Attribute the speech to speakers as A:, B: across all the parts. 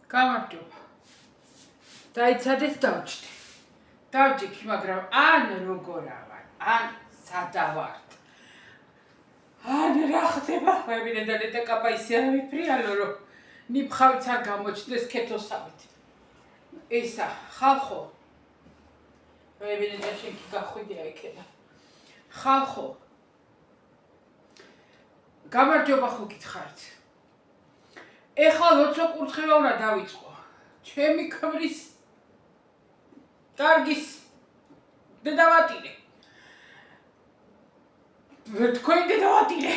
A: გამარჯობა. დაიცადეთ დავჭდი. დავჭიქი, მაგრამ ან როგორ ავარ, ან სადავართ. ან რა ხდება? ვებინედან და კაბა ისე არ ვიფრიალო, რომ ნიფხავიც არ გამოჩნდეს ქეთოსავით. ისა, ხალხო. ვებინედან შენ კი გახვიდია იქედა. ხალხო. გამარჯობა ხო გითხარით. ეხლა როცა კურთხევა უნდა დავიწყო. ჩემი ქმრის კარგის დედავატირე. თქვენი დედავატირე.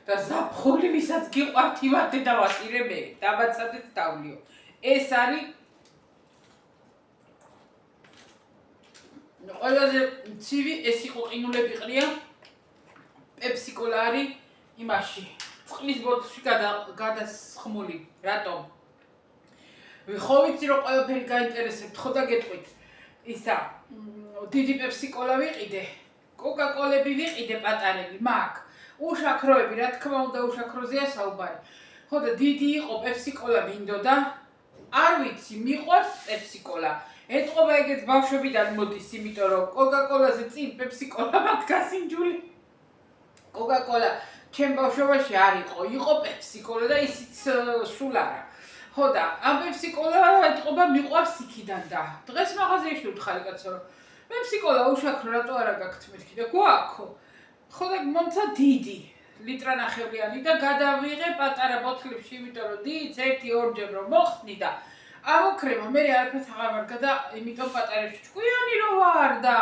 A: და ზაფხული ვისაც გიყვართ იმათ დედავატირე მე, დაბაცადეთ დავლიო. ეს არის ყველაზე ცივი, ეს იყო ყინულები ყრია. პეპსიკოლა არის იმაში. წყლის ბოთლში გადასხმული. რატომ? ხო ვიცი რომ ყველაფერი გაინტერესებთ, ხო და გეტყვით. ისა, დიდი პეპსიკოლა ვიყიდე, კოკა-კოლები ვიყიდე პატარები, მაგ. უშაქროები, რა თქმა უნდა, უშაქროზეა საუბარი. ხო და დიდი იყო პეპსიკოლა მინდოდა. არ ვიცი, მიყვარს პეპსიკოლა. ეთყობა ეგეთ ბავშვებიდან მოდის, იმიტომ რომ კოკა-კოლაზე წინ პეპსიკოლა მაქვს გასინჯული. კოკა-კოლა ჩემ ბავშვობაში არ იყო, იყო პეპსიკოლა და ისიც სულ არა. ხო და ამ პეპსიკოლა ეთყობა მიყვარს იქიდან და დღეს მაღაზიაში ვთხარი კაცო რომ პეპსიკოლა უშაქრო რატო არა გაქვთ მეთქი და გვაქვს. ხო და მომცა დიდი ლიტრანახევრიანი და გადავიღე პატარა ბოთლებში, იმიტომ რომ დიდს 1-2 რომ მოხსნი და ამოქრემა მე არაფერს აღარ მარგა და იმიტომ პატარებში ჭკვიანი რო ვარ და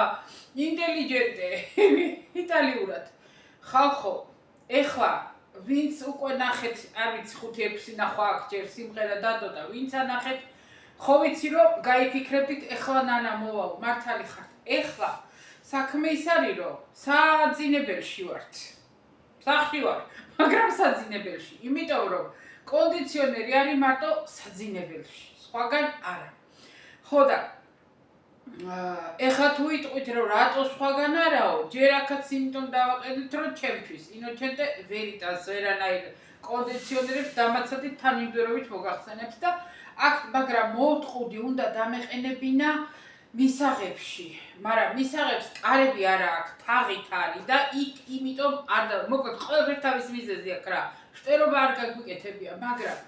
A: ინტელიჯენტე იტალიურად. ხალხო, ეხლა ვინც უკვე ნახეთ, არ ვიცი 5-6 ნახვა აქ ჯერ სიმღერა დადო და ვინც ანახეთ, ხო ვიცი რომ გაიფიქრებდით ეხლა ნანა მოვაო, მართალი ხართ. ეხლა საქმე ის არის რომ საძინებელში ვართ. სახლში ვარ, მაგრამ საძინებელში, იმიტომ რომ კონდიციონერი არის მარტო საძინებელში, სხვაგან არა. ხო და ეხლა თუ იტყვით რომ რატო სხვაგან არაო, ჯერ აქაც იმიტომ დავაყენეთ რომ ჩემთვის ინოჩენტე ვერიტას ვერანაირ კონდიციონერებს დამაცადით თანმიმდევრობით მოგახსენებთ და აქ მაგრამ მოვტყუდი უნდა დამეყენებინა მისაღებში, მაგრამ მისაღებს კარები არა აქვს, თაღით არის და იქ იმიტომ არ და მოკლედ ყველაფერი თავის მიზეზი აქვს რა. შტერობა არ გაგვიკეთებია, მაგრამ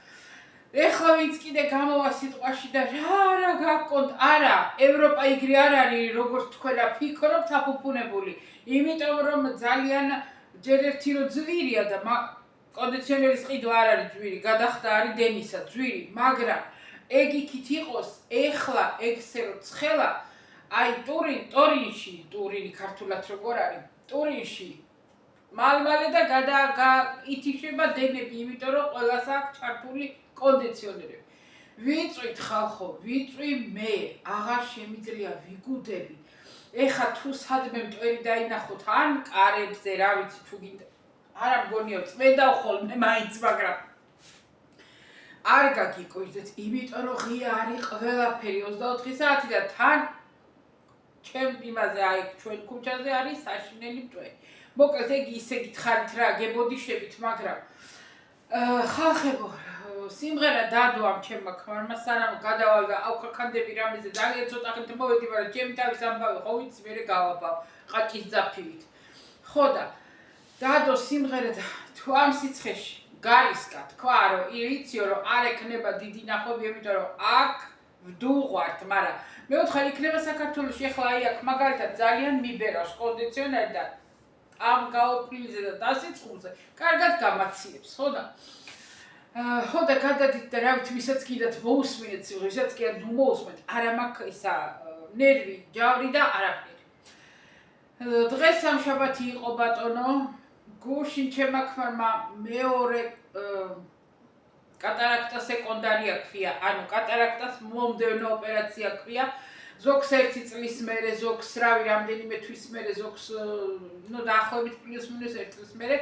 A: ეხლა ვინც კიდე გამოვა სიტყვაში და რა გაგკონთ, არა, ევროპა იგრი არ არის, როგორც თქვენ ფიქრობთ, აფუფუნებული. იმიტომ რომ ძალიან ჯერ ერთი რომ ძვირია და კონდიციონერის ყიდვა არ არის ძვირი, გადახდა არის დენისა ძვირი, მაგრამ ეგ იქით იყოს, ეხლა ეგსე რომ ცხელა, აი ტურინი ქართულად როგორ არის, ტურინში მალმალე და ითიშება დენები, იმიტომ რომ ყველას აქვს ჩართული კონდიციონერები. ვიწვით ხალხო, ვიწვი მე, აღარ შემიძლია ვიგუდები. ეხა თუ სადმე მტვერი დაინახოთ, ან კარებზე, რა ვიცი თუ გინდა. არა მგონიო, წმენდავ ხოლმე მაინც, მაგრამ არ გაგიკვირდეთ, იმიტომ რომ ღია არის ყველაფერი 24 საათი და თან ჩემ იმაზე აი ჩვენ ქუჩაზე არის საშინელი მტვერი. მოკლედ ეგ ისე გითხარით რა, გებოდიშებით, მაგრამ ხალხებო, სიმღერა დადო ამ ჩემმა ქმარმა, სანამ გადავალ და ავქაქანდები რამეზე ძალიან ცოტა ხნით მოვედი, მაგრამ ჩემი თავის ამბავი ხო ვიცი, მერე გავაბავ ყაჭის ძაფივით. ხო და დადო სიმღერა და თუ ამ სიცხეში გარისკა თქვა რომ ივიციო რომ არ ეკნება დიდი ნახვები, იმიტომ რომ აქ ვდუღვართ, მაგრამ მე ვთხარ იქნება საქართველოში ეხლა აი აქ მაგალითად ძალიან მიბერავს კონდიციონერი და ამ გაოფლილზე და დასიწყულზე კარგად გამაციებს, ხო და ხო და გადადით და რა ვიცი, ვისაც კიდათ მოусმინეთ სიმღერა, ვისაც კიდათ ნუ მოусმენთ, არა მაქვს ისა ნერვი, ჯავრი და არაფერი. დღეს სამშაბათი იყო ბატონო, გუშინ ჩემმა ქმარმა მეორე კატარაქტა სეკონდარია ქვია, ანუ კატარაქტას მომდევნო ოპერაცია ქვია. ზოგს 1 წლის მერე, ზოგს რავი რამდენიმე თვის მერე, ზოგს ნუ დაახლოებით პლუს-მინუს 1 წლის მერე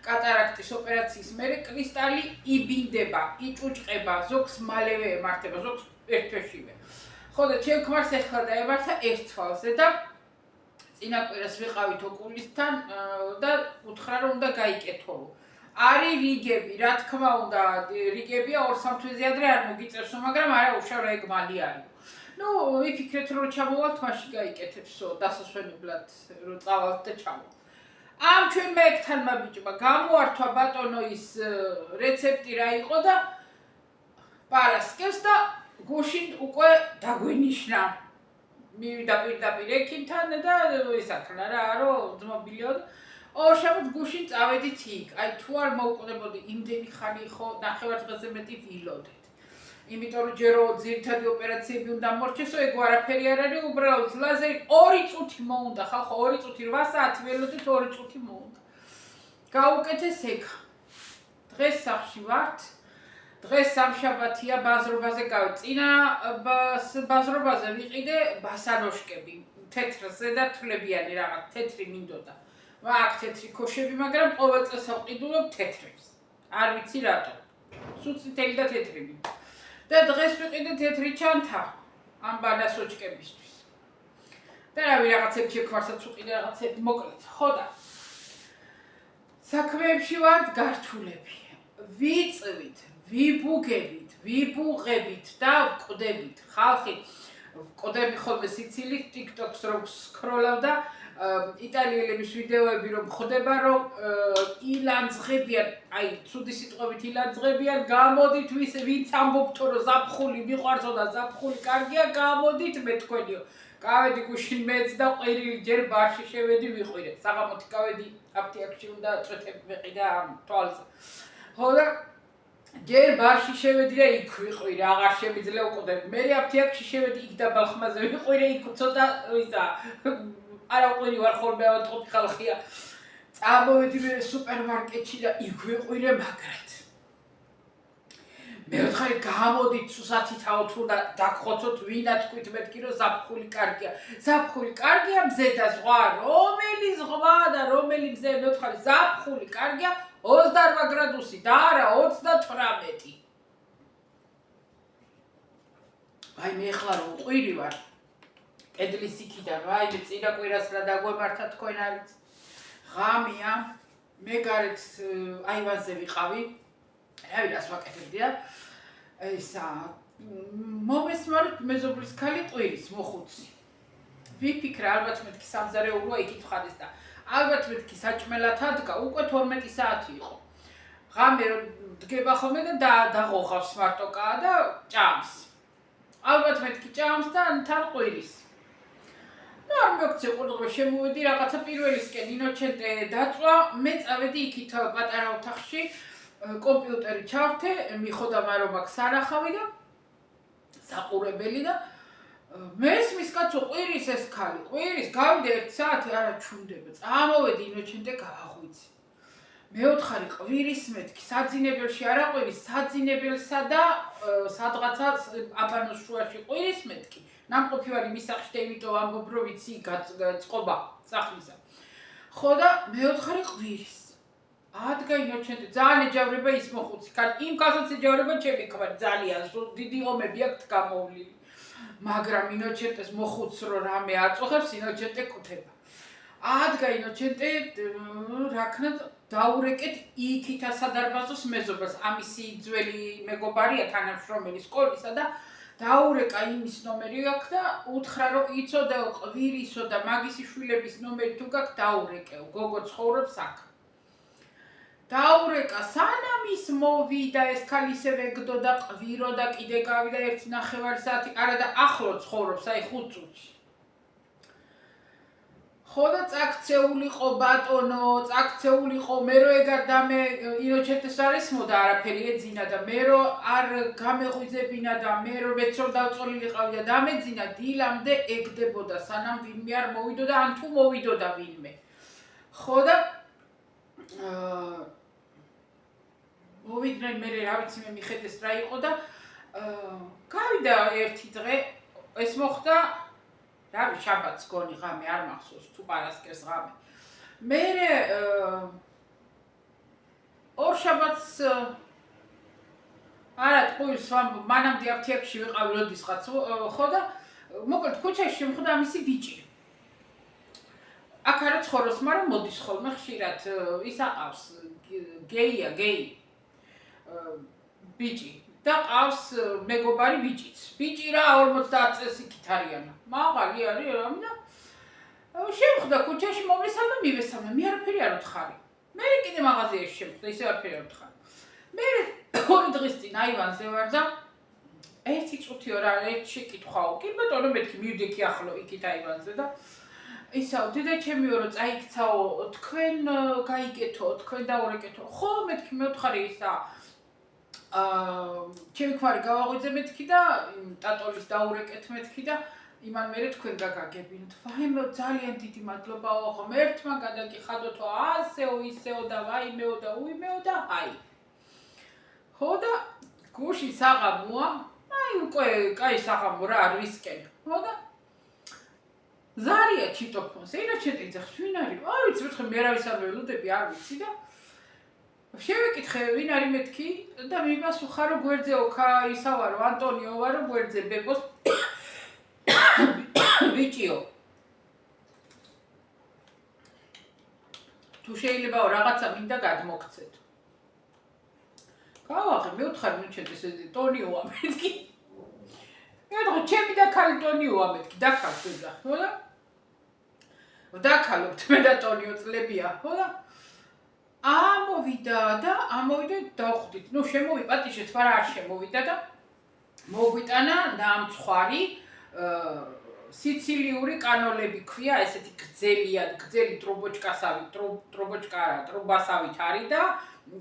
A: კატარაქტის ოპერაციის მერე კრისტალი იბინდება, იჭუჭყება, ზოგს მალევე ემართება, ზოგს ერთ თვეშივე. ხო და ჩემ ქმარს ეხლა დაემართა ერთ თვალზე და წინა კვირას ვიყავით ოკულისტთან და უთხრა რომ უნდა გაიკეთო. არის რიგები, რა თქმა უნდა, რიგებია 2-3 თვეზე ადრე არ მოგიწევსო, მაგრამ არა უშავ ეგ მალი არის. ნუ ვიფიქრეთ რომ ჩამოვალთ, მაშინ გაიკეთებსო, დასასვენებლად რომ წავალთ და ჩამო. ამ ჩვენ მეკთანმა ბიჭმა გამოართვა ბატონო ის რეცეპტი რა იყო და პარასკევს და გუშინ უკვე დაგვენიშნა. მივიდა პირდაპირ ექიმთან და ისაქნა რა, რომ ძმობილიო და ორშაბათ გუშინ წავედით იქ. აი თუ არ მოვკვდებოდი იმდენი ხანი ხო ნახევარ-დღეზე მეტი ვილოდეთ. იმიტომ რომ ჯერო ძირითადი ოპერაციები უნდა მორჩესო, ეგ არაფერი არ არის, უბრალოდ ლაზერი 2 წუთი მოუნდა, ხალხო 2 წუთი 8 საათი ველოდით 2 წუთი მოუნდა. გაუკეთეს ეგ. დღეს სახლში ვართ. დღეს სამშაბათია, ბაზრობაზე გავი. წინა ბაზრობაზე ვიყიდე ბასანოშკები, თეთრზე და თვლებიანი რაღაც, თეთრი მინდოდა. აქ თეთრი ქოშები, მაგრამ ყოველ წელს ავყიდულობ თეთრებს. არ ვიცი რატო. სულ წითელი და თეთრი მინდოდა. და დღეს ვიყიდე თეთრი ჩანთა ამ ბანასოჭკებისთვის. და რავი რაღაცებს შექვარსაც ვიყიდე რაღაცებს მოკლედ. ხო და საქმეებში ვართ გართულები. ვიწვით, ვიბუგებით, ვიბუღებით და ვკვდებით. ხალხი ვკვდები ხოლმე სიცილით TikTok-ს რომ სკროლავ და იტალიელების ვიდეოები რომ ხდება რომ ილანძღებიან, აი ცუდი სიტყვებით ილანძღებიან, გამოდით ვინც ამბობთო რომ ზაფხული მიყვარსო და ზაფხული კარგია, გამოდით მე თქვენიო. გავედი გუშინ მეც და ყვირილი ჯერ ბარში შევედი ვიყვირე. საღამოთი გავედი აფთიაქში უნდა წვეთები მეყიდა ამ თვალზე. ხო და ჯერ ბარში შევედი და იქ ვიყვირე, აღარ შემიძლია უყდები. მე აფთიაქში შევედი იქ და ბალხმაზე ვიყვირე, იქ ცოტა ისა არა ყვირი ვარ ხოლმე ავატყობი ხალხია. წამოვედი მე სუპერმარკეტში და იქ ვიყვირე მაგრად. მე ვთხარი გამოდით სუსათითაო თუ და დაგხოცოთ ვინა თქვით მეთქი რომ ზაფხული კარგია. ზაფხული კარგია, მზე და ზღვა, რომელი ზღვა და რომელი მზე, მე ვთხარი ზაფხული კარგია 28 გრადუსი და არა 38. აი მე ხლა რომ ყვირი ვარ. კედლის იქიდან, ვაიმე წინა კვირას რა დაგვემართა თქვენ არით. ღამეა, მე გარეთ აივანზე ვიყავი. რავი რას ვაკეთებდი და ისა მომესმართ მეზობლის ქალი ყვირის მოხუცი. ვიფიქრე ალბათ მეთქი სამზარეულოა იქით ხადეს და ალბათ მეთქი საჭმელად ადგა, უკვე 12 საათი იყო. ღამე დგება ხოლმე და დაღოღავს მარტოკა და ჭამს. ალბათ მეთქი ჭამს და თან ყვირის. ნუ არ მოგწე ყურდღება შემოვედი რაღაცა პირველისკენ ინოჩენტე დაწვა, მე წავედი იქით პატარა ოთახში, კომპიუტერი ჩავრთე, მიხოდა რომ აქ სანახავი და საყურებელი და მესმის კაცო ყვირის ეს ქალი, ყვირის გავიდე 1 საათი არა ჩუნდება, წამოვედი ინოჩენტე გავაღვიცი. მე ვთხარი ყვირის მეთქი, საძინებელში არა ყვირის, საძინებელსა და სადღაცა აბანოს შუაში ყვირის მეთქი. ნამყოფი ვარ იმის სახლში და იმიტომ ამბობ რომ ვიცი წყობა სახლისა. ხო და მე ვთხარი ყვირის. ადგა ინოჩენტე ძალიან ეჯავრება ის მოხუცი. იმ კაცს ეჯავრება ჩემი ქმარი ძალიან დიდი ომები აქვს გამოვლილი. მაგრამ ინოჩენტეს მოხუცს რო რამე აწუხებს, ინოჩენტე კვდება. ადგა ინოჩენტე რაქნა დაურეკეთ იქითა სადარბაზოს მეზობელს, ამისი ძველი მეგობარია თანამშრომელი სკოლისა და დაურეკა იმის ნომერი აქვს და უთხრა რომ იცოდე ყვირისო და მაგისი შვილების ნომერი თუ გაქვს დაურეკეო, გოგო ცხოვრობს აქ. დაურეკა სანამ ის მოვიდა ეს ქალი ისევ ეგდო და ყვირო და კიდე გავიდა 1.5 საათი, არა და ახლო ცხოვრობს, აი 5 წუთში. ხო და წაქცეულიყო ბატონო, წაქცეულიყო, მე რო ეგარ და მე ინოჩენტეს არ ესმოდა არაფერი ეძინა და მე რო არ გამეღვიძებინა და მე რო მეც რომ დავწოლილიყავი და დამეძინა დილამდე ეგდებოდა სანამ ვინმე არ მოვიდო და ან თუ მოვიდოდა ვინმე. ხო და მოვიდნენ მე რა ვიცი მე მიხედეს რა იყო და გავიდა ერთი დღე ეს მოხდა რავი შაბათს გონი ღამე არ მახსოვს თუ პარასკევს ღამე. მე ორ შაბათს არა ტყუილს მანამდე აფთიაქში ვიყავი როდისღაც ხო და მოკლედ ქუჩაში შემხვდა მისი ბიჭი. აქ არა ცხოვრობს, მაგრამ მოდის ხოლმე ხშირად ის აყავს გეია, ბიჭი და ყავს მეგობარი ბიჭიც. ბიჭი რა 50 წელს იქით არიან. მაღალი არის რამე და შევხვდა ქუჩაში მომესალ და მივესალმე. მე არაფერი არ ვთხარი. მე კიდე მაღაზიაში შევხვდა, ისე არაფერი არ ვთხარი. მე 2 დღის წინ აივანზე ვარ და ერთი წუთიო რა ერთ შეკითხვაო. კი ბატონო მეთქი მივდექი ახლა იქით აივანზე და ისაო დედა ჩემიო რომ წაიქცაო თქვენ გაიგეთო თქვენ დაურეკეთო. ხო მეთქი მე ვთხარი ისა ჩემი ქმარი გავაღვიძე მეთქი და ტატოლის დაურეკეთ მეთქი და იმან მერე თქვენ გაგაგებინოთ. ვაიმე ძალიან დიდი მადლობაო ხომ ერთმა გადაგიხადოთო ასეო ისეო და ვაიმეო და უიმეო და აი. ხო და გუში საღამოა აი უკვე კაი საღამო რა არ ვისკენ. ხო და ზარია ჩიტოფონს. ინაჩე ეძახ ვინ არის? არ ვიცი მეთქი მე არავის არ ველოდები არ ვიცი და შევეკითხე ვინ არის მეთქი და მიპასუხა რომ გვერდზე ოქა ისავარო ანტონიო ვარო გვერდზე ბებოს ბიჭიო. თუ შეიძლება რაღაცა მინდა გადმოგცეთ. გავახე მე ვთხარი ნუ ჩემთვის ტონიოა მეთქი. მე ვთქვა ჩემი და ქალი ტონიოა მეთქი დაქალ შეძახ ხო და დაქალობთ მე და ტონიო წლებია ხო და ამოვიდა და დავხვდით. ნუ შემოვიპატიშეთ, მაგრამ არ შემოვიდა და მოგვიტანა ნამცხვარი სიცილიური კანოლები ქვია, ესეთი გრძელი ტრუბასავით არის და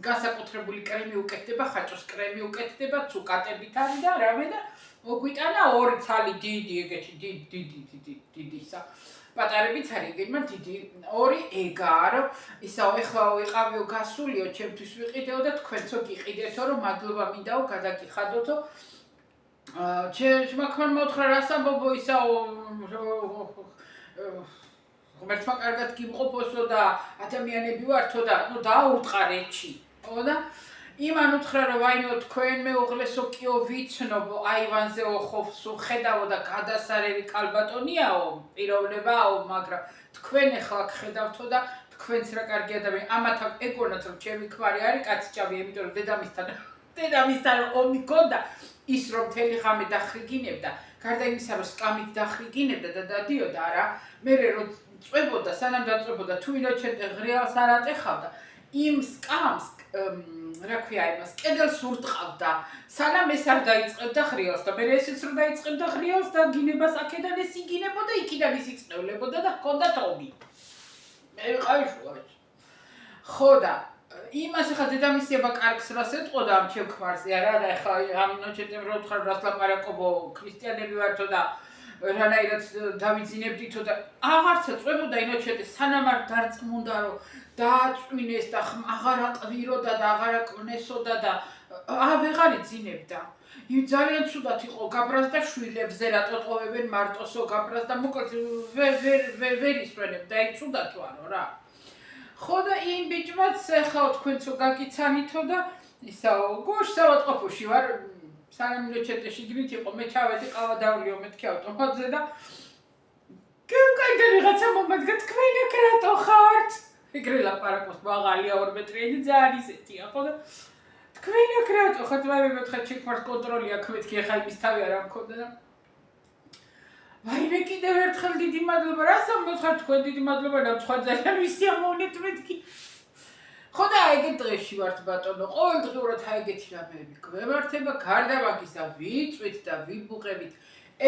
A: განსაკუთრებული კრემი უკეთდება, ხაჭოს კრემი უკეთდება, ცუკატებით არის და რამე და მოგვიტანა 2 ცალი დიდი ეგეთი დიდი ისა პატარებიც არის ეგეთმა დიდი 2 ეგარო ისაო ეხლა ვიყავიო გასულიო ჩემთვის ვიყიდეო და თქვენცო გიყიდეთო რომ მადლობა მინდაო გადაგიხადოთო ჩემმა ქმარმა უთხრა რას ამბობო ისაო ღმერთმა კარგად გიმყოფოსო და ადამიანები ვართო და ნუ დააურტყარ ეჩი ხო და იმან უთხრა რომ ვაინო თქვენ მეუღლესო კიო ვიცნობო აივანზეო ხოფსო ხედავო და გადასარევი კალბატონიაო პიროვნებაო მაგრამ თქვენ ახლა ხედავთო და თქვენც რა კარგი ადამიანი ამათ ეგონათ რომ ჩემი ქმარი არის კაცჭავი იმიტომ რომ დედამისთან ომი გონდა ის რომ მთელი ღამე დახრიგინებდა გარდა იმისა რომ სკამით დახრიგინებდა და დადიოდა რა მე რომ წვებოდა სანამ დაწვებოდა თუ ინოჩენტე ღრიალს არ ატეხავდა იმ სკამს რა ქვია იმას კედელს ურტყავდა სანამ ეს არ დაიწყებდა ღრიალს და მე ესეც რომ დაიწყებდა ღრიალს და გინებას აქედან ეს იგინებოდა იქიდან ის იწნევლებოდა და ჰქონდა თომი მე ვიყავი შუაში ხო და იმას ახლა დედამისება კარგს რას ეტყოდა ამ ჩემ ქმარზე არა და ახლა ამ ინოჩენტემ რო ვთქარ რას ლაპარაკობო ქრისტიანები ვართო და რანაირად დავიძინებდითო და აღარც წვებოდა ინოჩენტე სანამ არ დარწმუნდა რომ დააწვინეს და აღარ აყვიროდა და აღარ აკვნესოდა და ვეღარ იძინებდა. ძალიან ცუდად იყო გაბრას და შვილებზე რატო ტყოვებენ მარტოსო გაბრას და მოკლედ ვერ ისვენებდა იქ ცუდად ვარო რა. ხო და იმ ბიჭმაც ახლა თქვენცო გაგიცანითო და ისაო გუშ საავადმყოფოში ვარ სანამ ინოჩენტეში გინით იყო მე ჩავედი ყავა დავლიო მეთქი ავტომატზე და კაი რაღაცა მომადგა თქვენ აქ რატო ხართ ეგრე ლაპარაკობს მაღალია 2 მეტრიანი ძალიან ისეთია ხო და თქვენ აქ რატო ხართ ვაიმე მეთქა ჩიქმართ კონტროლი აქ მეთქი ახლა იმის თავი არ ამქონდა და ვაიმე კიდევ ერთხელ დიდი მადლობა რას ამბობთ თქვენ დიდი მადლობა ნამცხვარ ძალიან ვისიამოვნეთ მეთქი ხო და ეგეთ დღეში ვართ ბატონო ყოველდღიურად ეგეთი რამეები გვემართება გარდა მაგისა ვიწვით და ვიბუყებით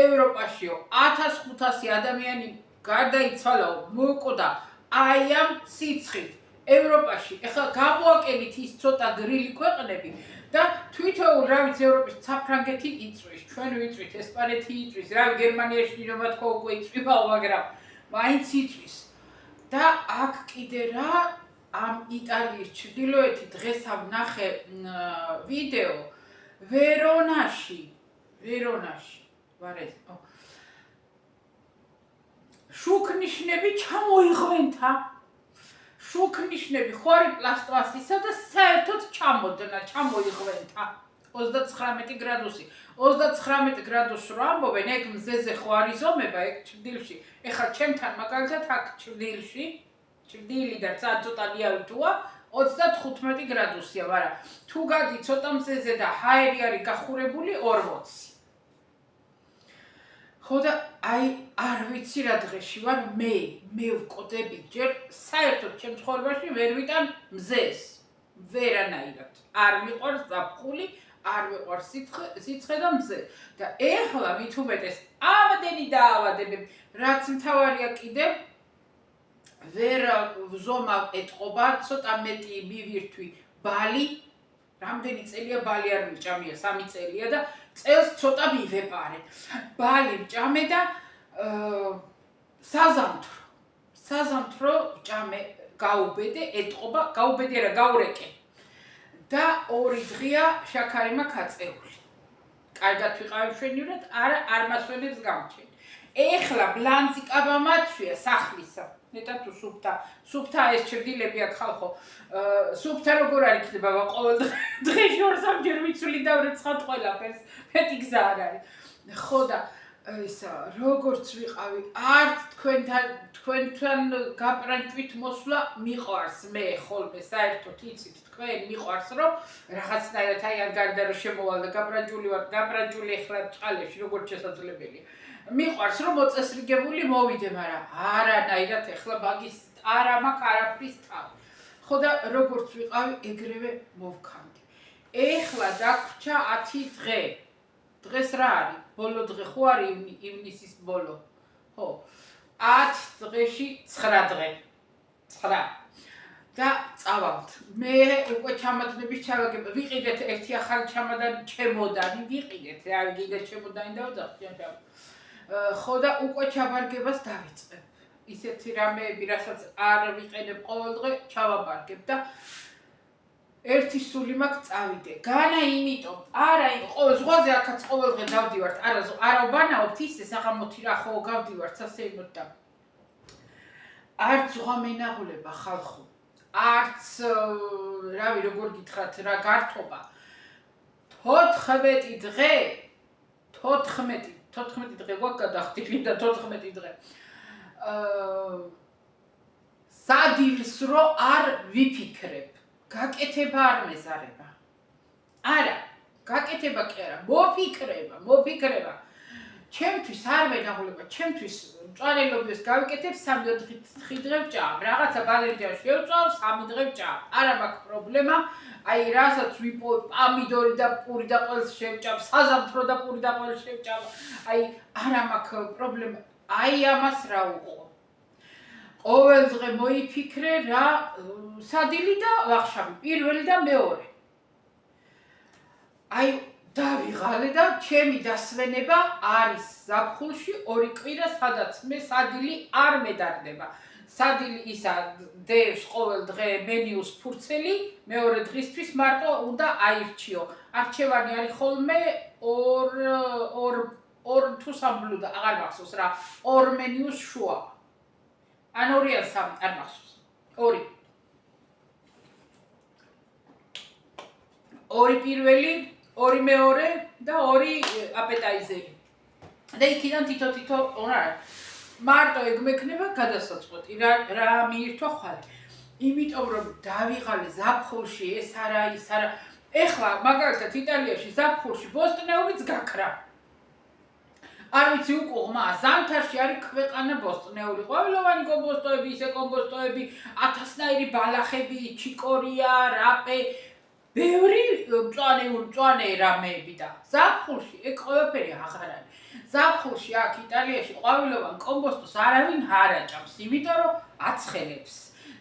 A: ევროპაშიო 1500 ადამიანი გარდაიცვალაო მოკვდა აი ამ სიცხით ევროპაში ეხლა გამოაკენით ის ცოტა გრილი ქვეყნები და თვითონ რა ვიცი ევროპის საფრანგეთი იწვის ჩვენ ვიწვით ესპანეთი იწვის რა გერმანიაში ნინობა თქო უკვე იწვებაო მაგრამ მაინც იწვის და აქ კიდე რა ამ იტალიის ჩრდილოეთი დღეს ვნახე ვიდეო ვერონაში ვარ ეს შუქნიშნები ჩამოიღვენთა შუქნიშნები ხوارი პლასტმასისა და საერთოდ ჩამოიღვენთა 39 გრადუსი. 39 გრადუსს რო ამბობენ, ეგ მზეზე ხო არის ზომება, ეგ ჭრდილში. ეხლა ჩემთან მაგალითად აქ ჭრდილში, ჭრდილიდან ცოტა დიავიტუა 35 გრადუსია, მაგრამ თუ გადი ცოტა მზეზე და ჰაერი არის გახურებული 40. ხო და აი არ ვიცი რა დღეში ვარ მე ვკოდები ჯერ საერთოდ ჩემ ცხოვრებაში ვერ ვიტან მზეს ვერანაირად არ მიყვარს ზაფხული არ მიყვარს სიცხე და მზე და ეხლა მით უმეტეს ამდენი დაავადებები რაც მთავარია კიდე ვერ ვზომავ ეტყობა ცოტა მეტი მივირთვი ბალი რამდენი წელია ბალი არ მიჭამია 3 წელია და წელს ცოტა მივეპარე. ბალი ვჭამე და საზამთრო ვჭამე გაუბედე, ეტყობა, გაუბედე რა გაურეკე. და 2 დღეა შაქარი მაქვს აწეული. კარგად ვიყავი მშვენივრად, არ მასვენებს გამჩენ. ეხლა ბლანცი კაბა მაცვია სახლისა. ნეტა თუ სუფთა ეს ჭრდილები აქ ხალხო. სუფთა როგორ არ იქნება ყოველ დღეში 2-3 ვიცული და ვრეცხავთ ყველაფერს. მეტი გზა არ არის. ხო და ისა როგორც ვიყავი, არც თქვენთან გაპრანჭვით მოსვლა მიყვარს მე ხოლმე საერთოდ იცით თქვენ მიყვარს რომ რაღაცნაირად აი არ გარდა რომ შემოვალ და გაპრანჭული ეხლა ჭყალებში როგორც შესაძლებელია. მიყვარს რომ მოწესრიგებული მოვიდე, მაგრამ არანაირად ეხლა მაგის არა მაქვს არაფრის თავი. ხო და როგორც ვიყავი, ეგრევე მოვქანდი. ეხლა დაგვრჩა 10 დღე. დღეს რა არის? ბოლო დღე ხო არის ივნისის ბოლო. ხო. 10 დღეში 9 დღე. 9. და წავალთ. მე უკვე ჩამადნების ჩავაგებ. ვიყიდეთ ერთი ახალი ჩემოდანი, ვიყიდეთ. რა გიგეთ ჩემოდანი დავძახთ. ხო და უკვე ჩაბარგებას დავიწყებ. ისეთი რამეები, რასაც არ ვიყენებ ყოველ დღე, ჩავაბარგებ და ერთი სული მაქვს წავიდე. განა იმიტომ, არა ზღვაზე აქაც ყოველ დღე დავდივართ, არა ვბანაობთ ისე საღამოთი რა ხო გავდივართ სასეიმოდ და არც ზღვა მენაღულება ხალხო. არც რავი როგორ გითხრათ რა გართობა. 14 დღე 14 დღე გვაქვს გადახდილი და 14 დღე. სადილს რო არ ვიფიქრებ. გაკეთება არ მეზარება. არა, გაკეთება კი არა, მოფიქრება. ჩემთვის არ მენაღულება, ჩემთვის მწვანელობას გავიკეთებ 3-4 დღე ვჭამ. რაღაცა ბალერჯა შევწავ 3 დღე ვჭამ. არა მაქვს პრობლემა. აი რასაც ვიპოვებ პამიდორი და პური და ყველს შევჭამ, საზამთრო და პური და ყველს შევჭამ. აი არა მაქვს პრობლემა. აი ამას რა უყო. ყოველ დღე მოიფიქრე რა სადილი და ვახშამი, პირველი და მეორე. აი დავიღალე და ჩემი დასვენება არის ზაფხულში 2 კვირა, სადაც მე სადილი არ მედარდება. სადილი ისა დევს ყოველ დღე მენიუს ფურცელი, მეორე დღისთვის მარტო უნდა აირჩიო. არჩევანი არის ხოლმე 2 თუ 3 ბლუდა, აღარ მახსოვს რა, 2 მენიუს შუა. ან 2 ან 3, არ მახსოვს. 2. 2 პირველი, 2 მეორე და 2 აპეტაიზერი. და იქიდან თითო რა მარტო ეგ მექნება გადასაწყვეტი რა მიირთვა ხვალ. იმიტომ რომ დავიღალე ზაფხულში ეს არა ის არა. ეხლა მაგალითად იტალიაში ზაფხულში ბოსტნეულიც გაქრა. არ ვიცი უკუღმა ზამთარში არის ქვეყანა ბოსტნეული. ყვავილოვანი კომბოსტოები, ისე კომბოსტოები, 1000-ნაირი ბალახები, ჩიკორია, რაპე, ბევრი მწვანე რამეები და ზაფხულში ეგ ყველაფერი აღარ არის. ზაფხულში აქ იტალიაში ყვავილოვან კომბოსტოს არავინ არ აჭამს, იმიტომ რომ აცხელებს.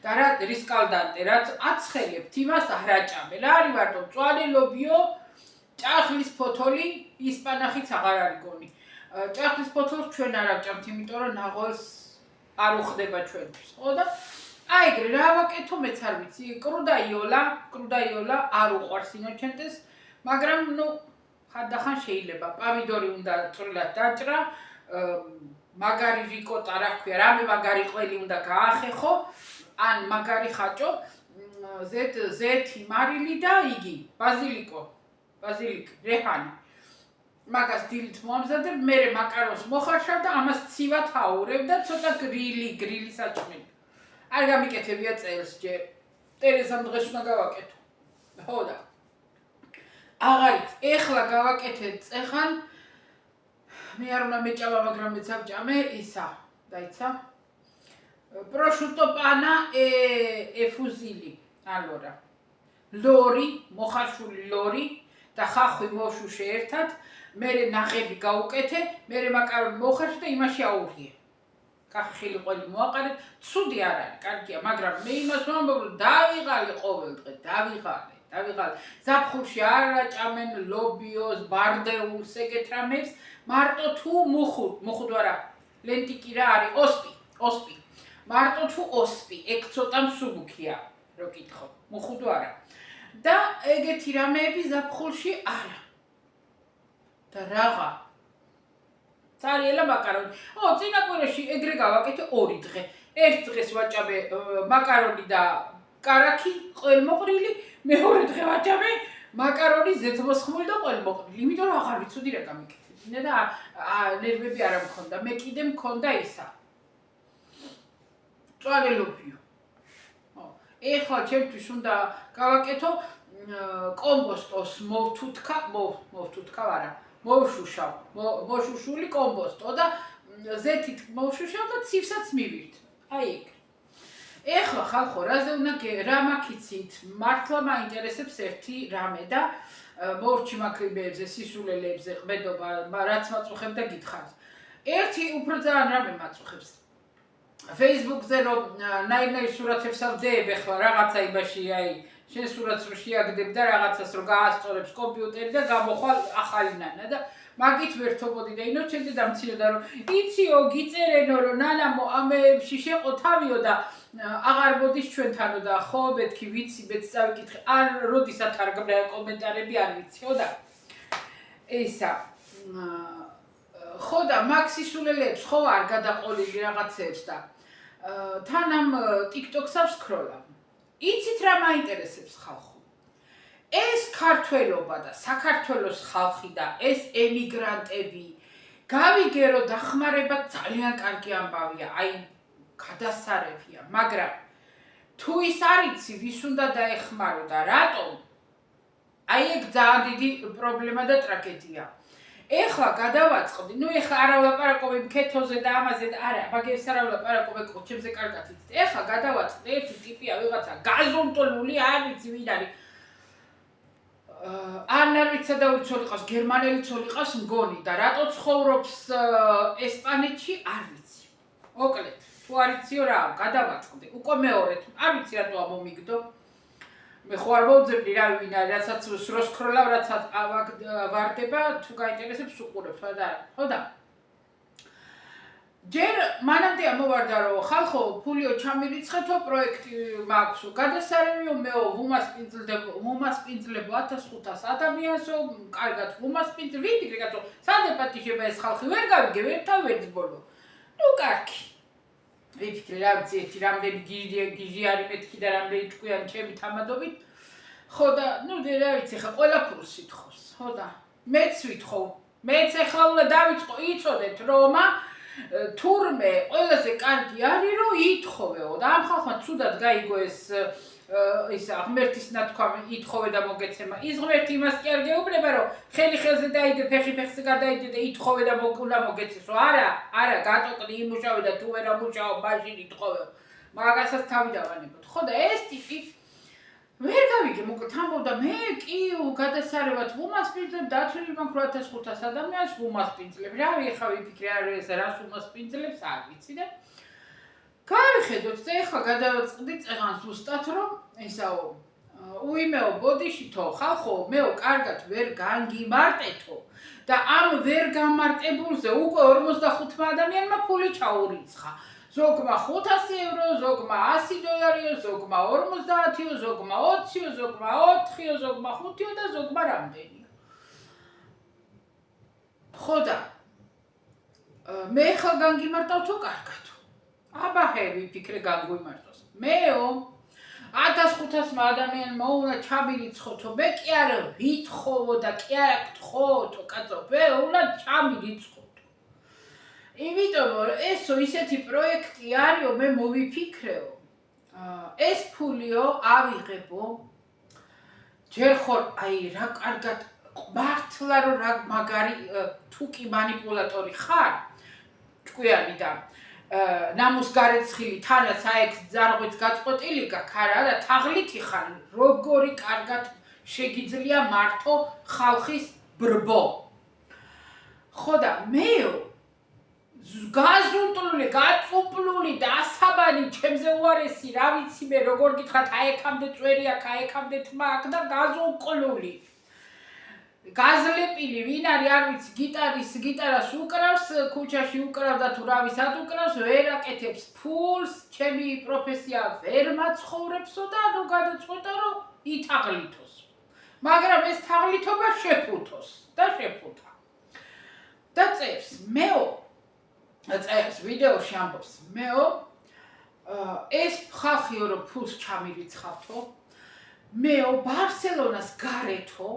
A: და რა რისკალდანტე რაც აცხელებთ, იმას არ აჭამენ. რა არის მარტო მწვანელობიო, ჭახლის ფოთოლი, ისპანახიც აღარ არის გონი. ჭახლის ფოთოლს ჩვენ არ ავჭამთ, იმიტომ რომ ნაღველს არ უხდება ჩვენთვის. ხო და აი ეგრე რა ვაკეთო მეც არ ვიცი. კრუდა იოლა არ უყვარს ინოჩენტეს, მაგრამ ნუ ხანდახან შეიძლება. პამიდორი უნდა წვრილად დაჭრა, მაგარი რიკოტა რა ქვია, რამე მაგარი ყველი უნდა გაახეხო, ან მაგარი ხაჭო, ზეთი მარილი და იგი, ბაზილიკო. ბაზილიკი, რეჰანი. მაგას დილით მოამზადებ, მე მაკარონს მოხარშავ და ამას ცივად აურევ და ცოტა გრილი საჭმელი. არ გამიკეთებია წელს ჯერ. ტერეზამ დღეს უნდა გავაკეთო. ხო და აღარიც, ეხლა გავაკეთე წეხან მე არ უნდა მეჭამა, მაგრამ მეც ავჭამე ისა, დაიცა. Prosciutto pana e fusilli. Allora, ლორი, მოხარშული ლორი და ხახვი მოშუშე ერთად, მე ნახები გავუკეთე, მე მაკარონი მოხარშე და იმაში აურიე. კახილი ყველი მოაყარე, ცუდი არ არის, კარგია, მაგრამ მე იმას ვამბობ, რომ დავიღალე ყოველდღე, დავიღალე. ზაფხულში არ აჭამენ ლობიოს, ბარდეულს, ეგეთ რამებს, მარტო თუ მუხუდ არა, ლენტიკი რა არის, ოსპი. მარტო თუ ოსპი, ეგ ცოტა მსუბუქია, რო კითხო, მუხუდო არა. და ეგეთი რამეები ზაფხულში არა. და რაღა წარიელა მაკარონი. წინა კვირაში ეგრე გავაკეთე 2 დღე. ერთ დღეს ვაჭამე მაკარონი და კარაქი, ყველმოყრილი, მეორე დღე ვაჭამე მაკარონი, ზეთმოსხმული და ყველმოყრილი. იმიტომ რომ აღარ ვიცოდი რა გამიკეთებინა და ნერვები არ მქონდა. მე კიდე მქონდა ისა. წვალელობიო. ეხლა ჩემთვის უნდა გავაკეთო კომბოსტოს მოვთუთქა არა. მოშუშული კომბოსტო და ზეთით მოვშუშავ და ცივსაც მივირთ. აი ეგ. ეხლა ხალხო, რა მაქიცით? მართლა მაინტერესებს ერთი რამე და მორჩი მაქრიბეებზე, სისულელებზე, ყბედობა, რაც მაწუხებ და გითხარს. ერთი უფრო ძალიან რამე მაწუხებს. Facebook-ზე რომ ნაირ სურათებს ავდეებ ახლა რაღაცა იმაში, აი, შენ სურათს რო შეაგდებ და რაღაცას რო გაასწორებს კომპიუტერი და გამოხვალ ახალი ნანა და მაგით ვერთობოდი და ინოჩენდე დამცინოდა რომ იციო გიწერენო რომ ნანამო ამებში შეყო თავიო და აღარ მოდის ჩვენთანო და ხო მეთქი ვიცი მეც წავიკითხე არ როდის ათარგმნა კომენტარები არ ვიციო და ისა ხო და მაქსისულელებს ხო არ გადაყოლილი რაღაცებს და თან ამ TikTok-ს ავსკროლავ. იცით რა მაინტერესებს ხალხო? ეს ქართველობა და საქართველოს ხალხი და ეს ემიგრანტები გავიგე რომ დახმარება ძალიან კარგი ამბავია, აი გადასარევია, მაგრამ თუ ის არ იცი ვის უნდა დაეხმარო და რატომ? აი ეგ ძალიან დიდი პრობლემა და ტრაგედია. ეხლა გადავაწყდი, ეხლა არა ვლაპარაკობ ქეთოზე და ამაზე და არა, მაგას არა ვლაპარაკობ კოჩებზე კარგად იცით. ეხლა გადავაწყდი ერთი ტიპია ვიღაცა გაზონტოლული არ ვიცი ვინ არის. არ ვიცი და უცოლი ყავს, გერმანელი ცოლი ყავს მგონი და რატო ცხოვრობს ესპანეთში არ ვიცი. მოკლედ, თუ არ იციო რა, გადავაწყდი. უკვე მეორედ, არ ვიცი რატო ამომიგდო. მე ხო არ მოვძებნი რა ვინ არის, რასაც სროსკროლავ, რასაც ვარდება, თუ გაინტერესებს უყურებ, ხო და ჯერ მანამდე ამოვარდა რომ ხალხო ფულიო ჩამირიცხეთო პროექტი მაქვს გადასარევიო მეო ვუმასპინძლებო 1500 ადამიანსო კარგად ვუმასპინძლ ვიფიქრე კაცო სადეპატიშება ეს ხალხი ვერ გავიგე ვერთავერთ ბოლო კარგი ვიფიქრე რა ვიცი ერთი რამდენი გიჟი არის მეთქი და რამდენი ჭკვიანი ჩემი თამადობით ხო და რა ვიცი ხა ყველაფერს ვითხოვს ხო და მეც ვითხოვ მეც ახლა უნდა დავიწყო იცოდეთ რომ თურმე ყველაზე კარგი არის რომ ითხოვეო და ამ ხალხმა ცუდად გაიგო ეს ღმერთის ნათქვამი ითხოვე და მოგეცემა ის ღმერთი იმას კი არ გეუბნება რომ ხელი ხელზე დაიდე ფეხი ფეხზე გადაიდე და ითხოვე და მოგეცესო არა გატოკნი იმუშავე და თუ ვერ ამუშაო მაშინ ითხოვეო მაგასაც თავი დავანებოთ ხო და ეს ტიპი ვერ გავიგე მოკლედ ამბობდა მე კი გადასარევად ვუმასპინძლებ დათვლილი მაქვს 8500 ადამიანს ვუმასპინძლებ რავი ახლა ვიფიქრე ეს რას ვუმასპინძლებს არ ვიცი და გავიხედოთ და ახლა გადავაწყდი წეღანს ზუსტად რომ ესაო უიმეო ბოდიშითო ხალხო მეო კარგად ვერ განგიმარტეთო და ამ ვერ გამარტებულზე უკვე 45 ადამიანმა ფული ჩაურიცხა ზოგმა 500 ევრო, ზოგმა 100 დოლარიო, ზოგმა 50-იო, ზოგმა 20-იო, ზოგმა 4-იო, ზოგმა 5-იო და ზოგმა რამდენიო. ხო და მე ხა განგიმარტავთო კარგათო. აბა ჰე ვიფიქრე განგვიმარტოს. მეო 1500 ადამიანმა უნდა ჩამირიცხოთო, მე კი არა ვითხოვო და კი არა გთხოვოთო, კაცო, მე უნდა ჩამირიცხოთო. იმიტომ რომ ესო ისეთი პროექტი არისო, მე მოვიფიქრეო. ეს ფულიო ავიღებო. ჯერ ხარ აი რა კარგად მართლა რომ რა მაგარი თუკი манипуляტორი ხარ, ჭკვიანი და ნამუსგარეცხილი თანაც აიქ ზარღვით გაწყვეტილი გაქარა და თაღლითი ხარ როგორი კარგად შეგიძლია მართო ხალხის ბრბო. ხო და მეო გაზუნტლული, გაწუპლული და ასაბანი ჩემზე უარესი, რა ვიცი მე როგორ გითხრათ, აიქამდე წვერი აქ, აიქამდე თმა აქ და გაზუნყლული. გაზლეპილი ვინ არის არ ვიცი, გიტარას უკრავს, ქუჩაში უკრავდა თუ რა ვისად უკრავს, ვერ აკეთებს ფულს, ჩემი პროფესია ვერ მაცხოვრებსო და ანუ გადაწყვეტა რომ ითაღლითოს. მაგრამ ეს თაღლითობა შეფუთოს და შეფუთა. და წერს, მეო წერს ვიდეოში ამბობს, მეო ეს ხალხიო რომ ფულს ჩამირიცხავთო, მეო ბარსელონას გარეთო,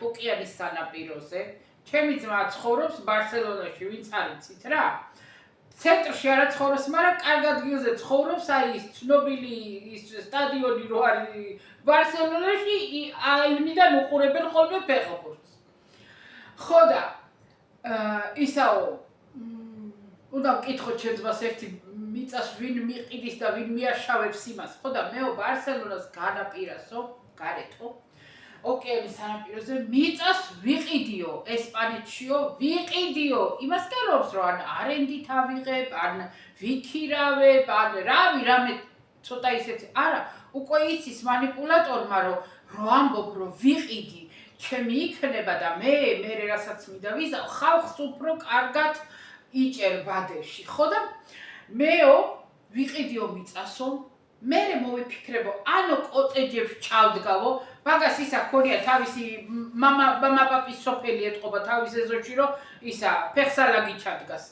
A: ოკეანის სანაპიროზე, ჩემი ძმა ცხოვრობს ბარსელონაში, ვინც არიცით რა. ცენტრში არა ცხოვრობს, მაგრამ კარგ ადგილზე ცხოვრობს, აი ის ცნობილი ის სტადიონი რო არის ბარსელონაში, აივნიდან უყურებენ ხოლმე ფეხბურთს. ხო და ისაო უნდა ვკითხოთ ჩემ ძმას ერთი მიწას ვინ მიყიდის და ვინ მიაშავებს იმას. ხო და მეო ბარსელონას განაპირასო, გარეთო, ოკეანის სანაპიროზე მიწას ვიყიდიო, ესპანეთშიო ვიყიდიო. იმას გელობს რომ ან არენდით ავიღებ, ან ვიქირავებ, ან რამე ცოტა ისეთი. არა, უკვე იცის манипуляტორმა რომ ამბობ რომ ვიყიდი, ჩემი იქნება და მე რასაც მინდა ვიზავ, ხალხს უფრო კარგად იჭერ ბადეში. ხო და მეო ვიყიდიო მიწასო, მე მოვიფიქრებო, ანუ კოტეჯებში ჩავდგავო, მაგას ისა ქონია თავისი მამა პაპის სოფელი ეთყობა თავის ეზოში რომ ისა ფეხსალაგი ჩადგას.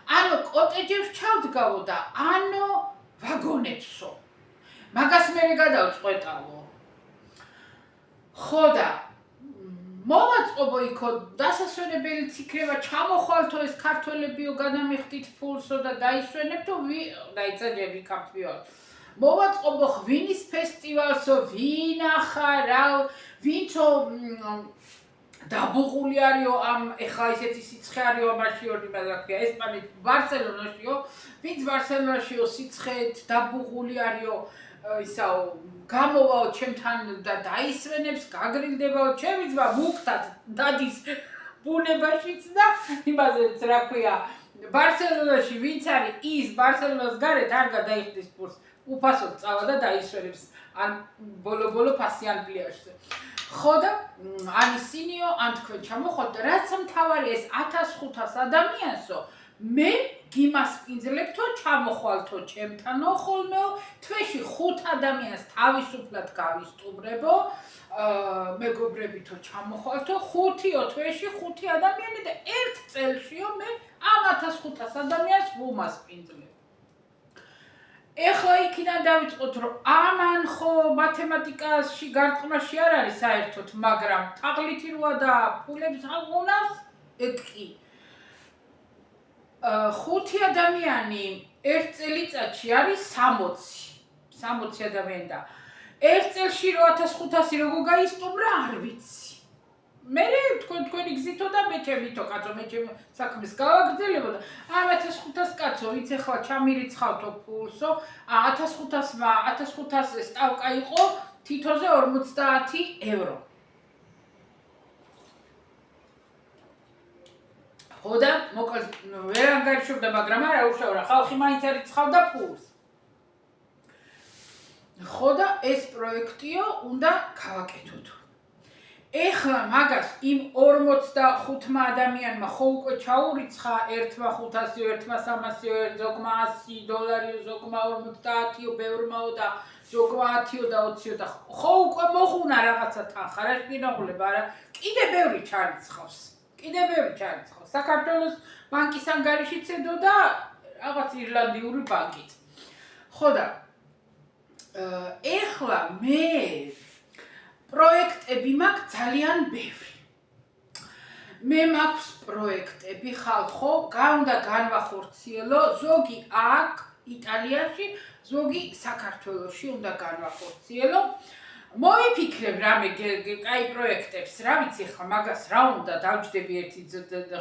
A: ანუ კოტეჯებში ჩავდგავო და ანუ ვაგონებსო. მაგას მე გადავწყვეტავო. ხო და მოვაწყობო იქო დასასვენებელიც იქნება ჩამოხვალთო ეს ქართველებიო გადამიხდით ფულსო და დაისვენებთო დაიწაჯები ქართველ. მოვაწყობო ღვინის ფესტივალსო, ვინახა რა, ვინცო დაბუღული არისო ამ ეხლა ისეთი სიცხე არისო ამაში იმას რა ქვია, ესპანეთ ბარსელონაშიო, ვინც ბარსელონაშიო სიცხეთ დაბუღული არისო ისაო გამოვაო ჩემთან და დაისვენებს, გაგრილდებაო, ჩემი ძმა მუქთად დადის ბუნებაშიც და იმაზეც რა ქვია, ბარსელონაში ვინც არის ის ბარსელონას გარეთ არ გადაიხდის ფულს, უფასოდ წავა და დაისვენებს, ან ბოლო ფასიან პლიაჟზე. ხო და ან ისინიო, ან თქვენ ჩამოხვალთ და რაც მთავარი ეს 1500 ადამიანსო, მე გიმასპინძლებთო ჩამოხვალთო ჩემთანო ხოლმეო, თვეში 5 ადამიანს თავისუფლად გავისტუმრებო, მეგობრებითო ჩამოხვალთო, 5-ო თვეში 5 ადამიანი და ერთ წელშიო მე ამ 1500 ადამიანს ვუმასპინძლებ. ეხლა იქიდან დავიწყოთ რომ ამან ხო მათემატიკაში გარტყმაში არ არის საერთოდ, მაგრამ თაღლითი როა და ფულებს აღუნავს, ეგ კი 5 ადამიანი ერთ წელიწადში არის 60 ადამიანი და ერთ წელში რო 1500 როგორ გაისტუმრა არ ვიცი. მე თქვენი გზითო და მე ჩემითო კაცო, მე ჩემ საქმეს გავაგრძელებო და ამ 1500 კაცო, ვინც ახლა ჩამირიცხავთო ფულსო, 1500 სტავკა იყო თითოზე 50 ევრო. ხო და მოკლედ ვერ ანგარიშობდა, მაგრამ არა უშავრა, ხალხი მაინც არიცხავდა ფულს. ხო და ეს პროექტიო უნდა გავაკეთოთ. ეხლა მაგას იმ 45 ადამიანმა ხო უკვე ჩაურიცხა, ერთმა 500-ო, ერთმა 300-ო, ზოგმა $100, ზოგმა 50-ო, ბევრმაო და ზოგმა 10-ო და 20-ო და ხო უკვე მოხუნა რაღაცა თანხა, რა შეგინაღულება, არა, კიდე ბევრი ჩარიცხავს. საქართველოს ბანკის ანგარიშიც ედო და რაღაც ირლანდიური ბანკით. ხო და ეხლა მე პროექტები მაქვს ძალიან ბევრი. მე მაქვს პროექტები ხალხო, უნდა განვახორციელო, ზოგი აქ იტალიაში, ზოგი საქართველოში უნდა განვახორციელო. მოვიფიქრებ რამე კაი პროექტებს, რა ვიცი ხა მაგას რა უნდა დავჯდები ერთი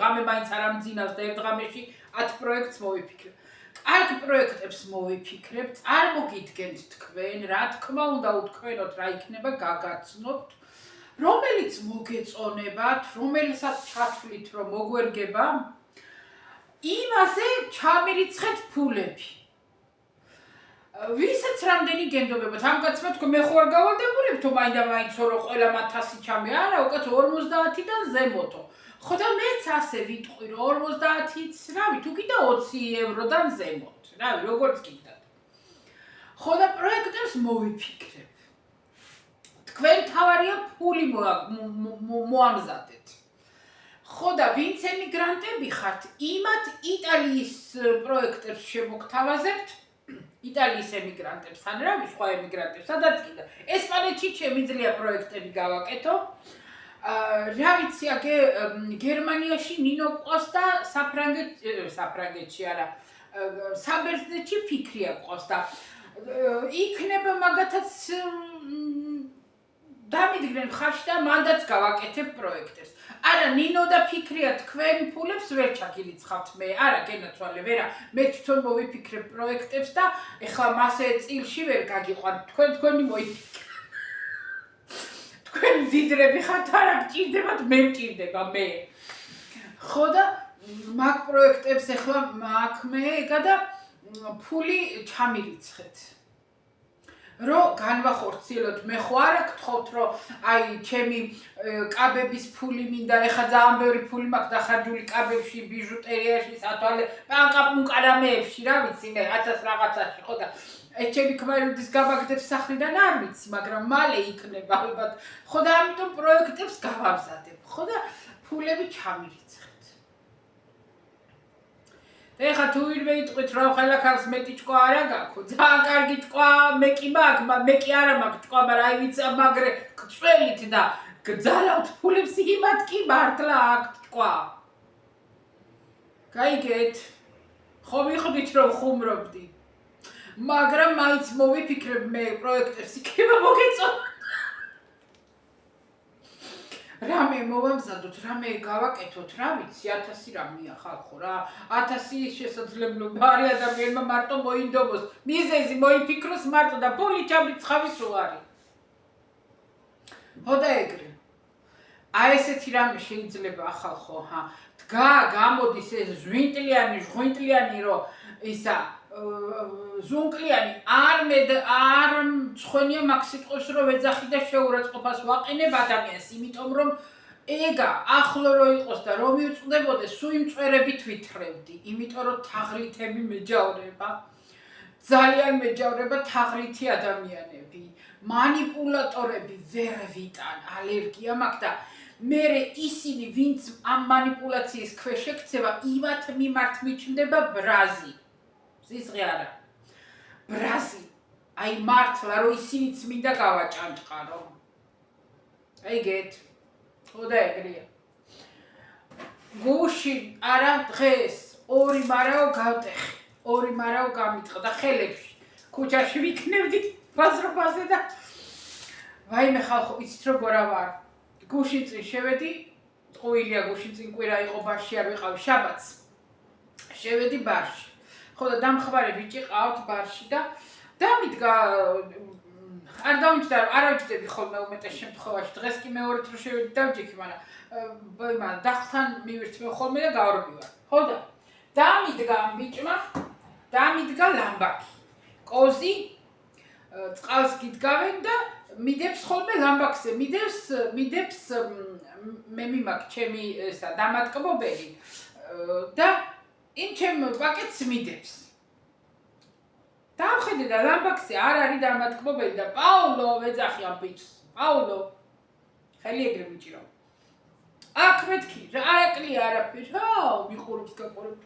A: ღამე მაინც არ ამძინავს და ერთ ღამეში 10 პროექტს მოვიფიქრებ. კარგ პროექტებს მოვიფიქრებ, წარმოგიდგენთ თქვენ, რა თქმა უნდა უთქვენოთ რა იქნება გაგაცნობთ, რომელიც მოგეწონებათ, რომელსაც ჩათვლით რომ მოგვერგება, იმაზე ჩამირიცხეთ ფულები. ვისაც რამდენი გენდობებათ, ამ კაცმა თქვენ მე ხო არ გავალდებულებ თუ მაინც რომ ყველა 1000 ჩამი, არა, უკაც 50-დან ზემოთო. ხო და მეც ასე ვიტყვი რომ 50-იც, რავი, თუ კიდე 20 ევროდან ზემოთ, რავი, როგორც კიდათ. ხო და პროექტებს მოვიფიქრებ. თქვენ თავარია ფული მოამზადეთ. ხო და ვინც ემიგრანტები ხართ, იმათ იტალიის პროექტებს შემოგთავაზებთ. იტალიის ემიგრანტებს, ან რავი, სხვა ემიგრანტებს, სადაც კიდე. ესპანეთში შემიძლია პროექტები გავაკეთო. რა ვიცი, აგე გერმანიაში ნინო ყავს და საფრანგეთში არა, საბერძნეთში ფიქრია ყავს და იქნება მაგათაც დამიდგნენ ხარში და მანდაც გავაკეთებ პროექტებს. არა, ნინო და ფიქრია თქვენ ფულებს ვერ ჩაგირიცხავთ მე, არა, გენაცვალე, ვერა, მე თვითონ მოვიფიქრებ პროექტებს და ეხლა მასე წილში ვერ გაგიყვან, თქვენი მოიფიქრე. თქვენ დიდრები ხართ, არა გჭირდებათ, მე მჭირდება, მე. ხო და მაგ პროექტებს ეხლა მაქვს მე და ფული ჩამირიცხეთ. რო განვახორციელოთ, მე ხო არა გთხოვთ, რომ აი ჩემი კაბების ფული მინდა, ეხლა ძალიან ბევრი ფული მაქვს დახარჯული კაბებში, ბიჟუტერიაში, სათვალე, პანკაპუნკარამეებში, რა ვიცი მე 1000 რაღაცაში, ხო და ჩემი ქმარების გაბაგდებს სახლიდან არ ვიცი, მაგრამ მალე იქნება ალბათ. ხო და ამიტომ პროექტებს გავამზადებ, ხო და ფულები ჩამირიცხეთ. ეხლა თუ ვინმე იტყვით რომ ხელახალს მეტი ჭკვა არა გაქვს, ძალიან კარგი ჭკვა მე კი მაქვს, მე კი არა მაქვს ჭკვა, მაგრამ აი ვიცი მაგრე გწველით და გძალავთ ფულებს, იმათ კი მართლა აქვთ ჭკვა. გაიგეთ? ხო ვიხდით რომ ხუმრობდი. მაგრამ მაინც მოვიფიქრებ მე პროექტებს, იქნება მოგეწონა. რამე მოვამზადოთ, რამე გავაკეთოთ, რა ვიცი, 1000 რამეა ხალხო რა. 1000 შესაძლებლობა არის ადამიანმა მარტო მოინდომოს, მიზეზი მოიფიქროს მარტო და ფული ჩამრიცხავი სულ არის. ხო და ეგრე. აი ესეთი რამე შეიძლება ახალხო, დგა, გამოდის ეს ჟღვინტლიანი რომ ისა ზუნკლიანი არ მწხვენია მაგ სიტყვებს რომ ვეძახი და შეურაცხყოფას ვაყენებ ადამიანს, იმიტომ რომ ეგა ახლო რო იყოს და რომ მივწყდებოდეს, სულ იმ წვერებით ვითხრევდი, იმიტომ რომ თაღლითები მეჯავრება, ძალიან მეჯავრება თაღლითი ადამიანები, მანიპულატორები ვერ ვიტან, ალერგია მაქვს და მერე ისინი ვინც ამ მანიპულაციის ქვეშ ექცევა, იმათ მიმართ მიჩნდება ბრაზი. ზიზღი არა. ბრაზი. აი მართლა რომ ისინიც მინდა გავაჭანჭყარო. აიგეთ. ხო და ეგრეა. გუში არა დღეს 2 მარაო გავტეხი. 2 მარაო გამიტყდა და ხელებში. ქუჩაში ვიქნებდი ბაზრობაზე და ვაიმე ხალხო, იცით როგორა ვარ. გუში წინ შევედი, ტყუილია გუში წინ კვირა იყო ბარში არ ვიყავი შაბათს. შევედი ბარში. ხო და დამხმარე ბიჭი ყავთ ბარში და დამიდგა არ დავიჯდა, არ ავჯდები ხოლმე უმეტეს შემთხვევაში. დღეს კი მეორედ რო შევედი დავჯექი, მაგრამ დახთან მივირთმევ ხოლმე და გავარბივარ. ხო და დამიდგა ამ ბიჭმა, დამიდგა ლამბაკი. კოზი წყალს გიდგავენ და მიდებს ხოლმე ლამბაკზე, მიდებს მე მიმაქ ჩემი ესა დამატკბობელი და იმ ჩემ პაკეტს მიდებს. დავხედე და ლამბაკზე არ არის დამატკბობელი და პაულო ვეძახი ამ ბიჭს. პაულო ხელი ეგრე მიჭირო. აქ მეთქი, რა არაკლია არაფერი. მიხურით გაყურებ.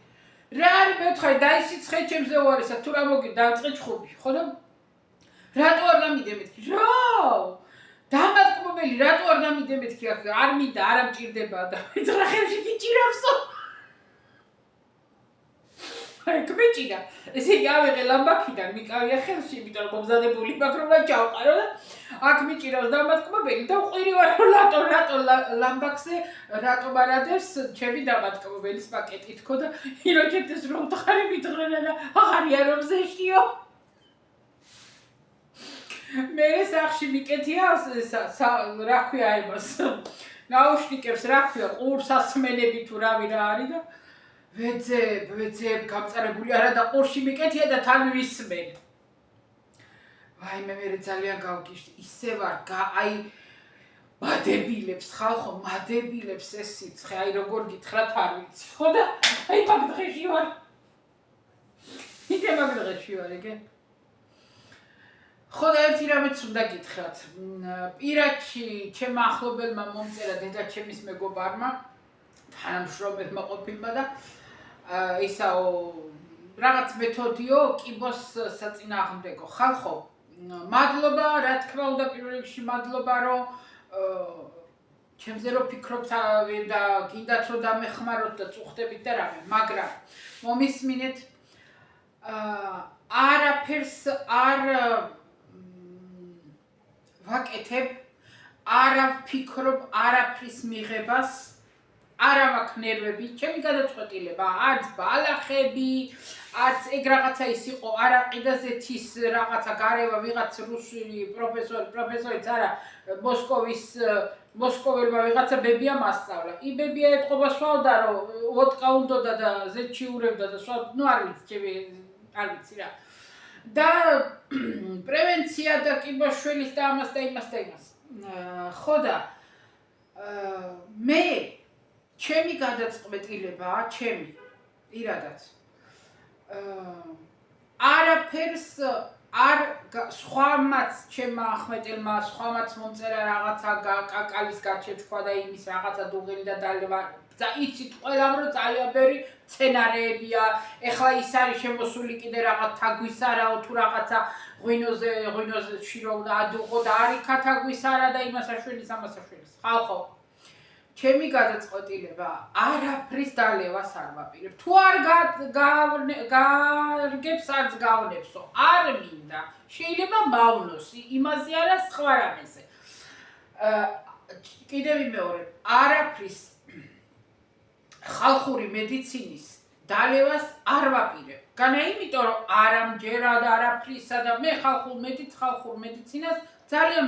A: რა არის მეთხარი დაისიცხე ჩემზე უარესა თუ რა მოგი დავწყე ჩხუბი, ხო და რატო არ გამიდე მეთქი? რა? დამატკბობელი რატო არ გამიდე მეთქი? არ მინდა, არ ამჭირდება და ვიძრა ხელში გიჭირებსო. აი კმეჭიდა. ესე იგი ავიღე ლამბაქიდან, მიკავია ხელში, იმიტომ რომ მომზადებული მაქვს რომ ჩავყარო და აქ მიჭირავს დამატკბობელი და ვყვირივარ რომ რატო ლამბაქზე რატომ არ ადევს ჩემი დამატკბობელის პაკეტი თქო და იროჩეთის რომ ხარი მითხრენა და აღარია რომ ზეშიო. მე სახში მიკეთია რა ქვია იმას ნაუშნიკებს რა ქვია ყურსასმენები თუ რავი რა არის და ვეძებ გამწარებული არა და ყურში მიკეთია და თან ვისმენ. აი მე ძალიან გავგიშდი ისე ვარ აი მადებილებს ხალხო მადებილებს ეს სიცხე აი როგორ გითხრათ არ ვიცი ხო და აი მაგ დღეში ვარ. იდე მაგ დღეში ვარ ეგე. ხო და ერთი რამეც უნდა გითხრათ. პირადში ჩემმა ახლობელმა მომწერა დედაჩემის მეგობარმა თანამშრომელმა ყოფილმა და ისაო რაღაც მეთოდიო კიბოს საწინააღმდეგო ხალხო მადლობა რა თქმა უნდა პირველ რიგში მადლობა რომ ჩემზე რომ ფიქრობთ და გინდათ რომ დამეხმაროთ და წუხდებით და რამე მაგრამ მომისმინეთ არაფერს არ ვაკეთებ არ ვფიქრობ არაფრის მიღებას არ მაქვს ნერვები, ჩემი გადაწყვეტილება, არც ბალახები, არც ეგ რაღაცა ის იყო, არა ყიდაზეთის რაღაცა გარევა ვიღაც რუსული პროფესორიც არა, მოსკოველმა ვიღაცა ბებია მასწავლა. ი ბებია ეთყობა სვავდა რომ ვოდკა უნდოდა და ზეთში ურევდა და სვავ, ნუ არ ვიცი, ჩემი არ ვიცი რა. და პრევენცია და კიბოშვილის და ამას და იმას და იმას. ხო და მე ჩემი გადაწყვეტილებაა, ჩემი პირადად. არაფერს არ სხვამაც ჩემმა ახმეტელმა, სხვამაც მომწერა რაღაცა კაკალის გაჩეჩქვა და იმის რაღაცა დუღილი და დალევა. და იცით ყველამ რომ ძალიან ბევრი სცენარეებია. ეხლა ის არის შემოსული კიდე რაღაც თაგვის არაო თუ რაღაცა ღვინოზე რომ ადუღო და არიქა თაგვის არა და იმასაშვილის ამასაშვილის. ხალხო ჩემი გადაწყვეტილება არაფრის დალევას არ ვაპირებ. თუ არ გარგებს არც გავნებსო. არ მინდა. შეიძლება მავნოს იმაზე არა სხვა რამეზე. კიდევ ვიმეორებ, არაფრის ხალხური მედიცინის დალევას არ ვაპირებ. განა იმიტომ რომ არ ამჯერა და არაფრისა და მე ხალხურ მედიცინას ძალიან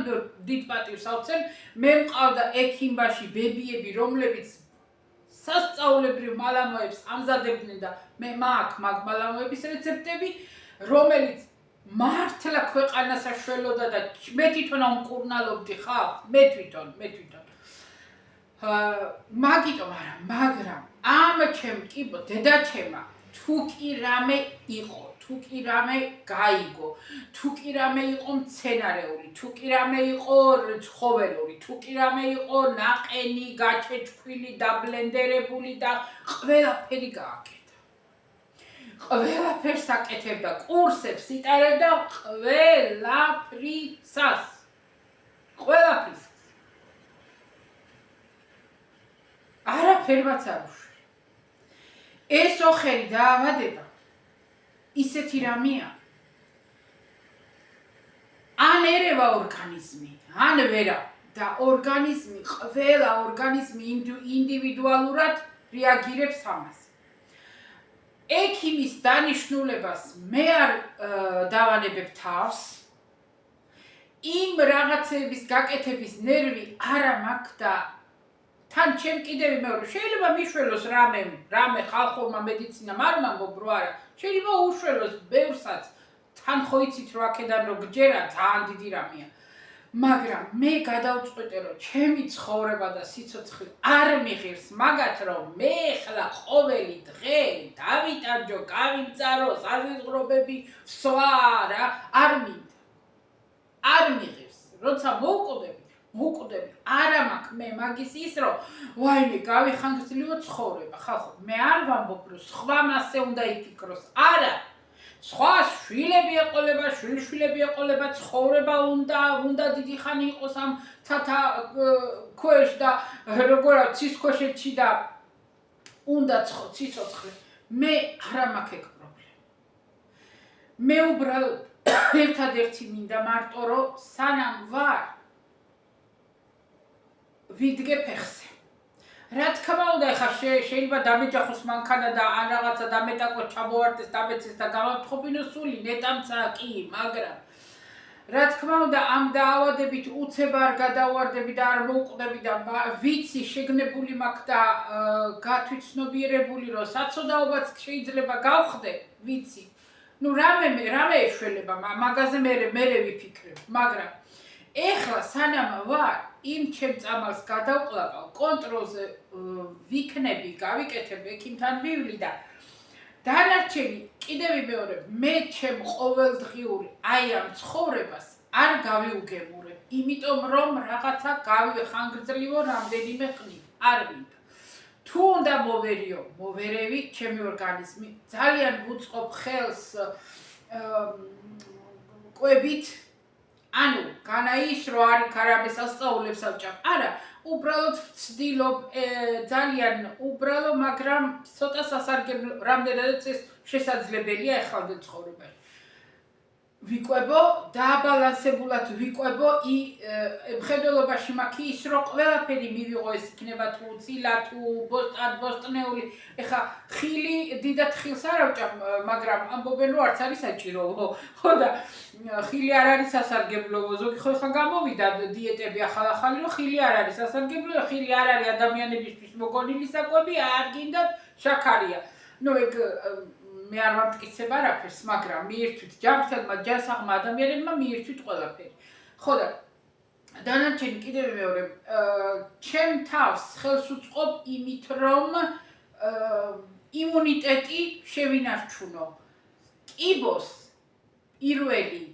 A: დიდ პატივს ავცემ. მე მყავდა ექიმბაში ბებიები, რომლებიც სასწაულებრივ მალამოებს ამზადებდნენ და მე მაქვს მაგ მალამოების რეცეპტები, რომელიც მართლა ქვეყანას აშველოდა და მე თვითონ ამკურნალობდი ხალხს, მე თვითონ. მაგიტომ არა, მაგრამ ამ ჩემ კიბო დედაჩემა თუ კი რამე იყო, თუ კი რამე გაიგო, თუ კი რამე იყო მცენარეული, თუ კი რამე იყო ცხოველური, თუ კი რამე იყო ნაყენი, გაჩეჩქვილი, დაბლენდერებული და ყველაფერი გააკეთა. ყველაფერს აკეთებდა, კურსებს იტარებდა ყველაფრისას. ყველაფრისას. არაფერმაც არ უშვა. ეს ოხერი დაავადება ისეთი რამეა. ან ერევა ორგანიზმი, ან ვერა და ორგანიზმი, ყველა ორგანიზმი ინდივიდუალურად რეაგირებს ამას. ექიმის დანიშნულებას მე არ დავანებებ თავს. იმ რაღაცების გაკეთების ნერვი არა მაქვს და თან ჩემ კიდევ ვიმეორებ, შეიძლება მიშველოს რამე ხალხურმა მედიცინამ არ მამბობ რო არა. შეიძლება უშველოს ბევრსაც. თან ხო იცით რომ აქედან რო გჯერა ძალიან დიდი რამეა. მაგრამ მე გადავწყვიტე რომ ჩემი ცხოვრება და სიცოცხლე არ მიღირს მაგათ რომ მე ხლა ყოველი დღე დავიტანჯო, გავიმწარო, საზღვრობები ვსვა რა, არ მინდა. არ მიღირს. როცა მოვკვდები, არა მაქვს მე მაგის ის რომ ვაიმე გავიხანგრძლივო ცხოვრება. ხალხო, მე არ ვამბობ რომ სხვამ ასე უნდა იფიქროს. არა. სხვა შვილები ეყოლება, შვილიშვილები ეყოლება, ცხოვრება უნდა დიდი ხანი იყოს ამ ცათა ქვეშ და როგორ ცის ქვეშეთში და უნდა ციცოცხლე. მე არა მაქვს ეგ პრობლემა. მე უბრალოდ ერთადერთი მინდა მარტო რომ სანამ ვარ ვიდგე ფეხზე. რა თქმა უნდა, ეხლა შეიძლება დამეჯახოს მანქანა და ან რაღაცა დამეტაკოს, ჩამოვარდეს, დამეცეს და გამავთხოვინო სული, ნეტამცა კი, მაგრამ რა თქმა უნდა, ამ დაავადებით უცებ არ გადავარდები და არ მოვკვდები და ვიცი შეგნებული მაქვს და გათვითცნობიერებული, რომ საცოდაობაც შეიძლება გავხდე, ვიცი. ნუ რამე ეშველება, მაგაზე მე ვიფიქრებ, მაგრამ ეხლა სანამ ვარ იმ ჩემ წამალს გადავყლაპავ, კონტროლზე ვიქნები, გავიკეთებ, ექიმთან ვივლი და დანარჩენი კიდევ ვიმეორებ, მე ჩემ ყოველდღიური აი ამ ცხოვრებას არ გავიუგებურებ, იმიტომ რომ რაღაცა ხანგრძლივო რამდენიმე ხნით, არ მინდა. თუ უნდა მოვერიო, მოვერევი, ჩემი ორგანიზმი ძალიან ვუწყობ ხელს კვებით, ანუ განაის რო არის არამე სასწაულებს ავჭამ. არა, უბრალოდ ვცდილობ ძალიან უბრალო, მაგრამ ცოტა სასარგებლო, რამდენადაც ეს შესაძლებელია ეხალდე ცხოვრებაში. ვიკვებო, დააბალანსებულად ვიკვებო, მხედველობაში მაქვს ის, რომ ყველაფერი მივიღო, ეს იქნება თუ ცილა, თუ ბოსტნეული. ეხლა ხილი დიდად ხილს არ ავჭამ, მაგრამ ამბობენ, რომ არც არის საჭირო. ხო და ხილი არ არის სასარგებლო, ზოგი ხო ეხლა გამოვიდა დიეტები ახალ-ახალი, რომ ხილი არ არის სასარგებლო, ხილი არ არის ადამიანებისთვის მოგონილი საკვები, არ გინდათ შაქარია. ნუ ეგ მე არ ვამტკიცებ არაფერს, მაგრამ მიირთვით ჯანმრთელმა ჯანსაღმა ადამიანებმა მიირთვით ყველაფერი. ხო და დანარჩენი კიდევ ვიმეორებ, ჩემ თავს ხელს უწყობ იმით, რომ იმუნიტეტი შევინარჩუნო. კიბოს პირველი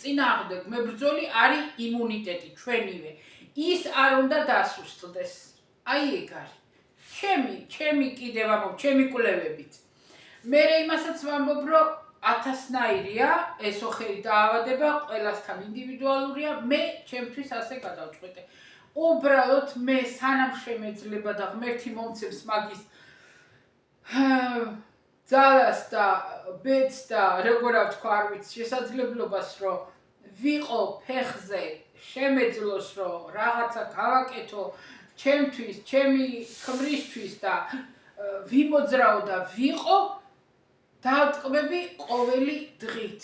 A: წინააღმდეგ მებრძოლი არის იმუნიტეტი ჩვენივე. ის არ უნდა დასუსტდეს. აი ეგ არის. ჩემი კიდევ ამბობ, ჩემი კვლევებით. მე იმასაც ვამბობ, რომ 1000-ნაირია ეს ოხერი დაავადება, ყველასთან ინდივიდუალურია, მე ჩემთვის ასე გადავწყვეტე. უბრალოდ მე სანამ შემეძლება და ღმერთი მომცემს მაგის ძალას და ბედს და როგორ ვთქვა, არ ვიცი, შესაძლებლობას, რომ ვიყო ფეხზე, შემეძლოს, რომ რაღაცა გავაკეთო ჩემთვის, ჩემი ქმრისთვის და ვიმოძრაო და ვიყო, დავტკბები ყოველი დღით.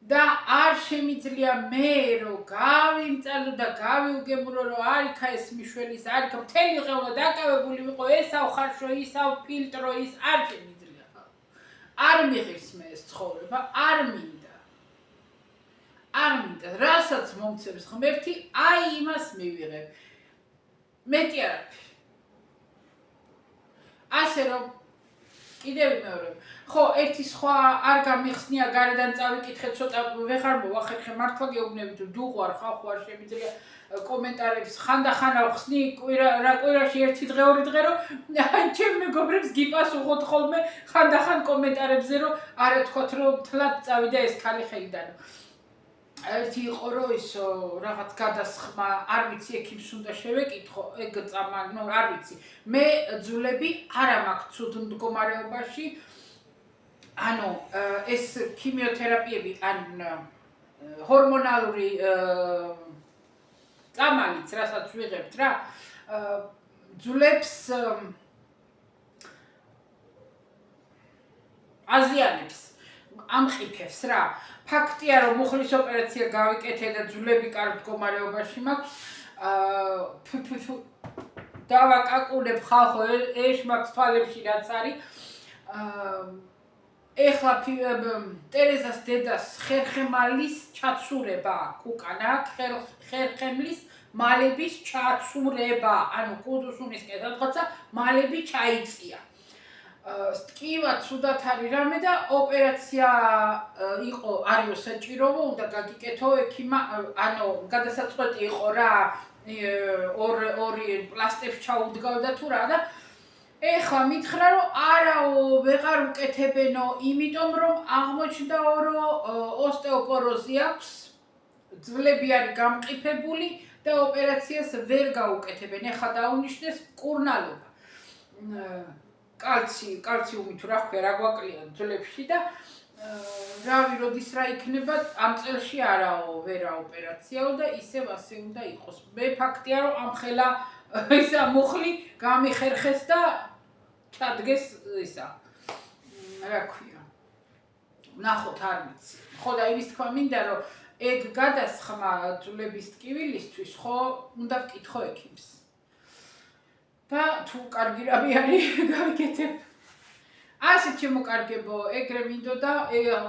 A: და არ შემიძლია მე რომ გავიმწალო და გავიუგებრო, რომ არიქა ეს მიშველის, არიქა მთელი დღე უნდა დაკავებული ვიყო, ესაო ხარშო, ისაო ფილტრო, ის არ შემიძლია. არ მიღირს მე ეს ცხოვრება, არ მინდა. არ მინდა, რასაც მომცემს ღმერთი, აი იმას მივიღებ. მეტი არაფერი. ასე რომ კიდევ ვიმეორებ. ხო, ერთი სხვა არ გამიხსნია, გარედან წავიკითხე, ცოტა ვეღარ მოვახერხე, მართლა გეუბნებით, დუღვარ, ხალხო არ შემიძლია კომენტარებს ხანდახან ავხსნი, კვირაში ერთი დღე, ორი დღე, რომ აი ჩემ მეგობრებს გიპასუხოთ ხოლმე ხანდახან კომენტარებზე, რომ არა თქვათ, რომ თლად წავიდა ეს ქალი ხელიდან. ერთი იყო რომ ისო რაღაც გადასხმა, არ ვიცი, ექიმს უნდა შევეკითხო, ეგ წამა, ნუ არ ვიცი. მე ძვლები არა მაქვს ცუდ მდგომარეობაში. ანუ ეს ქიმიოთერაპიები ან ჰორმონალური წამალიც, რასაც ვიღებთ რა, ძვლებს აზიანებს, ამყიფებს რა. ფაქტია, რომ მუხლის ოპერაცია გავიკეთე და ძვლები კარგ მდგომარეობაში მაქვს. დავაკაკუნებ ხალხო, ეს მაქვს თვალებში რაც არის. ეხლა ტერეზას დედას ხერხემალის ჩაცურება აქვს უკანა, ხერხემლის მალების ჩაცურება, ანუ კუდუსუნის კეთილდღეცა მალები ჩაიწია. ტკივა ცუდად არის რამე და ოპერაცია არისო საჭიროა, უნდა გაგიკეთო ექიმა, ანუ გადასაწყვეტი იყო რა, ორი პლასტებს ჩაუდგავდა თუ რა და ეხლა მითხრა რომ არაო ვეღარ უკეთებენო, იმიტომ რომ აღმოჩნდაო რომ ოსტეოპოროზი აქვს, ძვლები არის გამყიფებული და ოპერაციას ვერ გაუკეთებენ. ეხლა დაუნიშნეს მკურნალობა. კალციუმი თუ რა ქვია, რა გვაკლია ძვლებში და რავი, როდის რა იქნება, ამ წელში არაო, ვერა ოპერაციაო და ისევ ასე უნდა იყოს. მე ფაქტია რომ ამ ხელა ისა მუხლი გამიხერხეს და ჩადგეს ისა. რა ქვია. ნახოთ არ ვიცი. ხო და იმის თქვა მინდა რომ ეგ გადასხმა ძვლების ტკივილისთვის ხო უნდა ვკითხო ექიმს. და თუ კარგი რამე არის გავიკეთებ. ასე შემოკარგებო, ეგრე მინდოდა,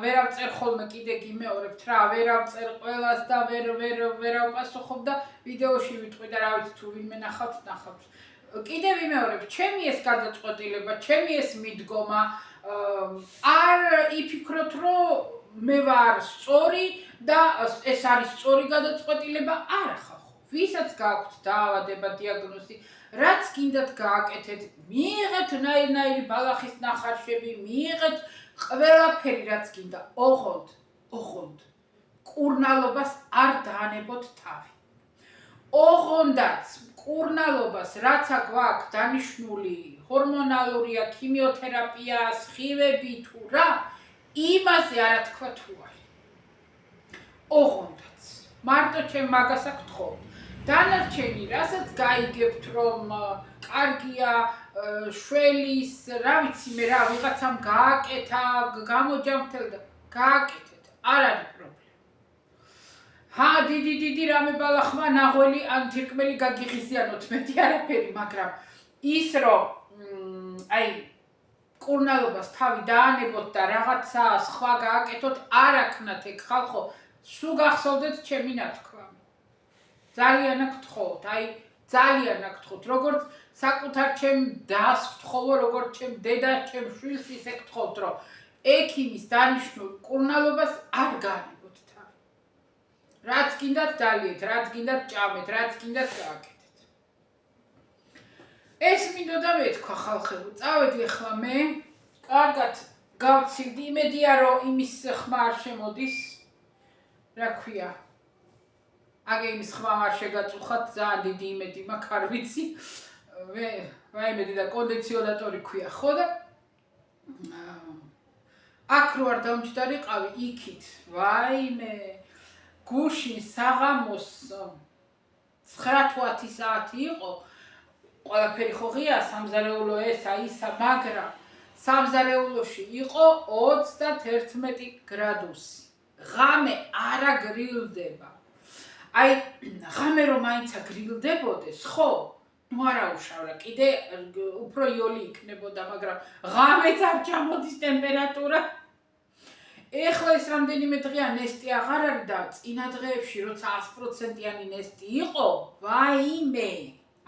A: ვერავწერ ხოლმე კიდე გიმეორებთ რა, ვერავწერ ყველას და ვერავპასუხობ და ვიდეოში ვიტყვი და რა ვიცი თუ ვინმე ნახავთ. კიდე ვიმეორებ, ჩემი ეს გადაწყვეტილება, ჩემი ეს მიდგომა, არ იფიქროთ, რომ მე ვარ სწორი და ეს არის სწორი გადაწყვეტილება, არა ხახო. ვისაც გააქვთ დაავადება, დიაგნოზი, რაც გინდათ გააკეთეთ, მიიღეთ ნაირ-ნაირი ბალახის ნახარშები, მიიღეთ ყველაფერი რაც გინდა, ოღონდ მკურნალობას არ დაანებოთ თავი. ოღონდაც მკურნალობას რაც გვაქვს დანიშნული, ჰორმონალურია, ქიმიოთერაპია, სხივები თუ რა, იმაზე არა თქვა თუ არის. ოღონდაც მარტო ჩემ მაგას აკითხავ. დანარჩენი, რასაც გაიგებთ, რომ კარგია, შველის, რა ვიცი მე რა, ვიღაცამ გააკეთა, გამოჯამრთელდა, გააკეთეთ, არ არის პრობლემა. დიდი რამე ბალახმა ნაღველი ან თირკმელი გაგიღიზიანოთ, მეტი არაფერი, მაგრამ ის რომ აი მკურნალობას თავი დაანებოთ და რაღაცა სხვა გააკეთოთ, არ აქნათ ეგ ხალხო, სულ გახსოვდეთ ჩემი ნათქვა. ძალიან აქ გთხოვთ, ძალიან აქ გთხოვთ, როგორც საკუთარ ჩემ დას ვთხოვო, როგორც ჩემ დედას, ჩემ შვილს ისე გთხოვთ, რომ ექიმის დანიშნულ მკურნალობას არ გაანებოთ თავი. რაც გინდათ დალიეთ, რაც გინდათ ჭამეთ, რაც გინდათ გააკეთეთ. ეს მინდოდა მეთქვა ხალხებო, წავედი ახლა მე, კარგად გავცილდი, იმედია რომ იმის ხმა არ შემოდის, რა ქვია. აგე იმის ხმა არ შეგაწუხათ, ძალიან დიდი იმედი მაქვს, არ ვიცი. ვაიმედი და კონდიციონატორი ქვია, ხო და აქ რო არ დამჯდარიყავი, იქით, ვაიმე, გუშინ საღამოს 9-10 საათი იყო, ყველაფერი ხო ღია, სამზარეულო ესა, ისა, მაგრამ სამზარეულოში იყო 31 გრადუსი. ღამე არა გრილდება. აი, ღამე რომ მაინცა გრილდებოდეს, ხო? ნუ არა უშავრა, კიდე უფრო იოლი იქნებოდა, მაგრამ ღამეც არ ჩამოდის ტემპერატურა. ეხლა ეს რამდენიმე დღეა ნესტი აღარ არის და წინა დღეებში, როცა 100%-იანი ნესტი იყო, ვაიმე.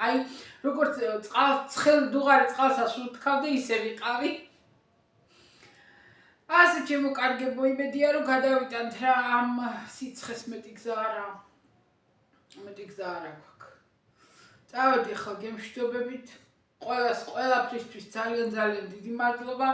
A: აი, როგორც ცხელ წყალსას უთქავდე, ისე ვიყავი. ასე შემოკარგებო, იმედია რომ გადავიტანთ რა ამ სიცხეს მეტი გზა არა გვაქვს. წავედი ახლა გემშვიდობებით, ყველაფრისთვის ძალიან დიდი მადლობა.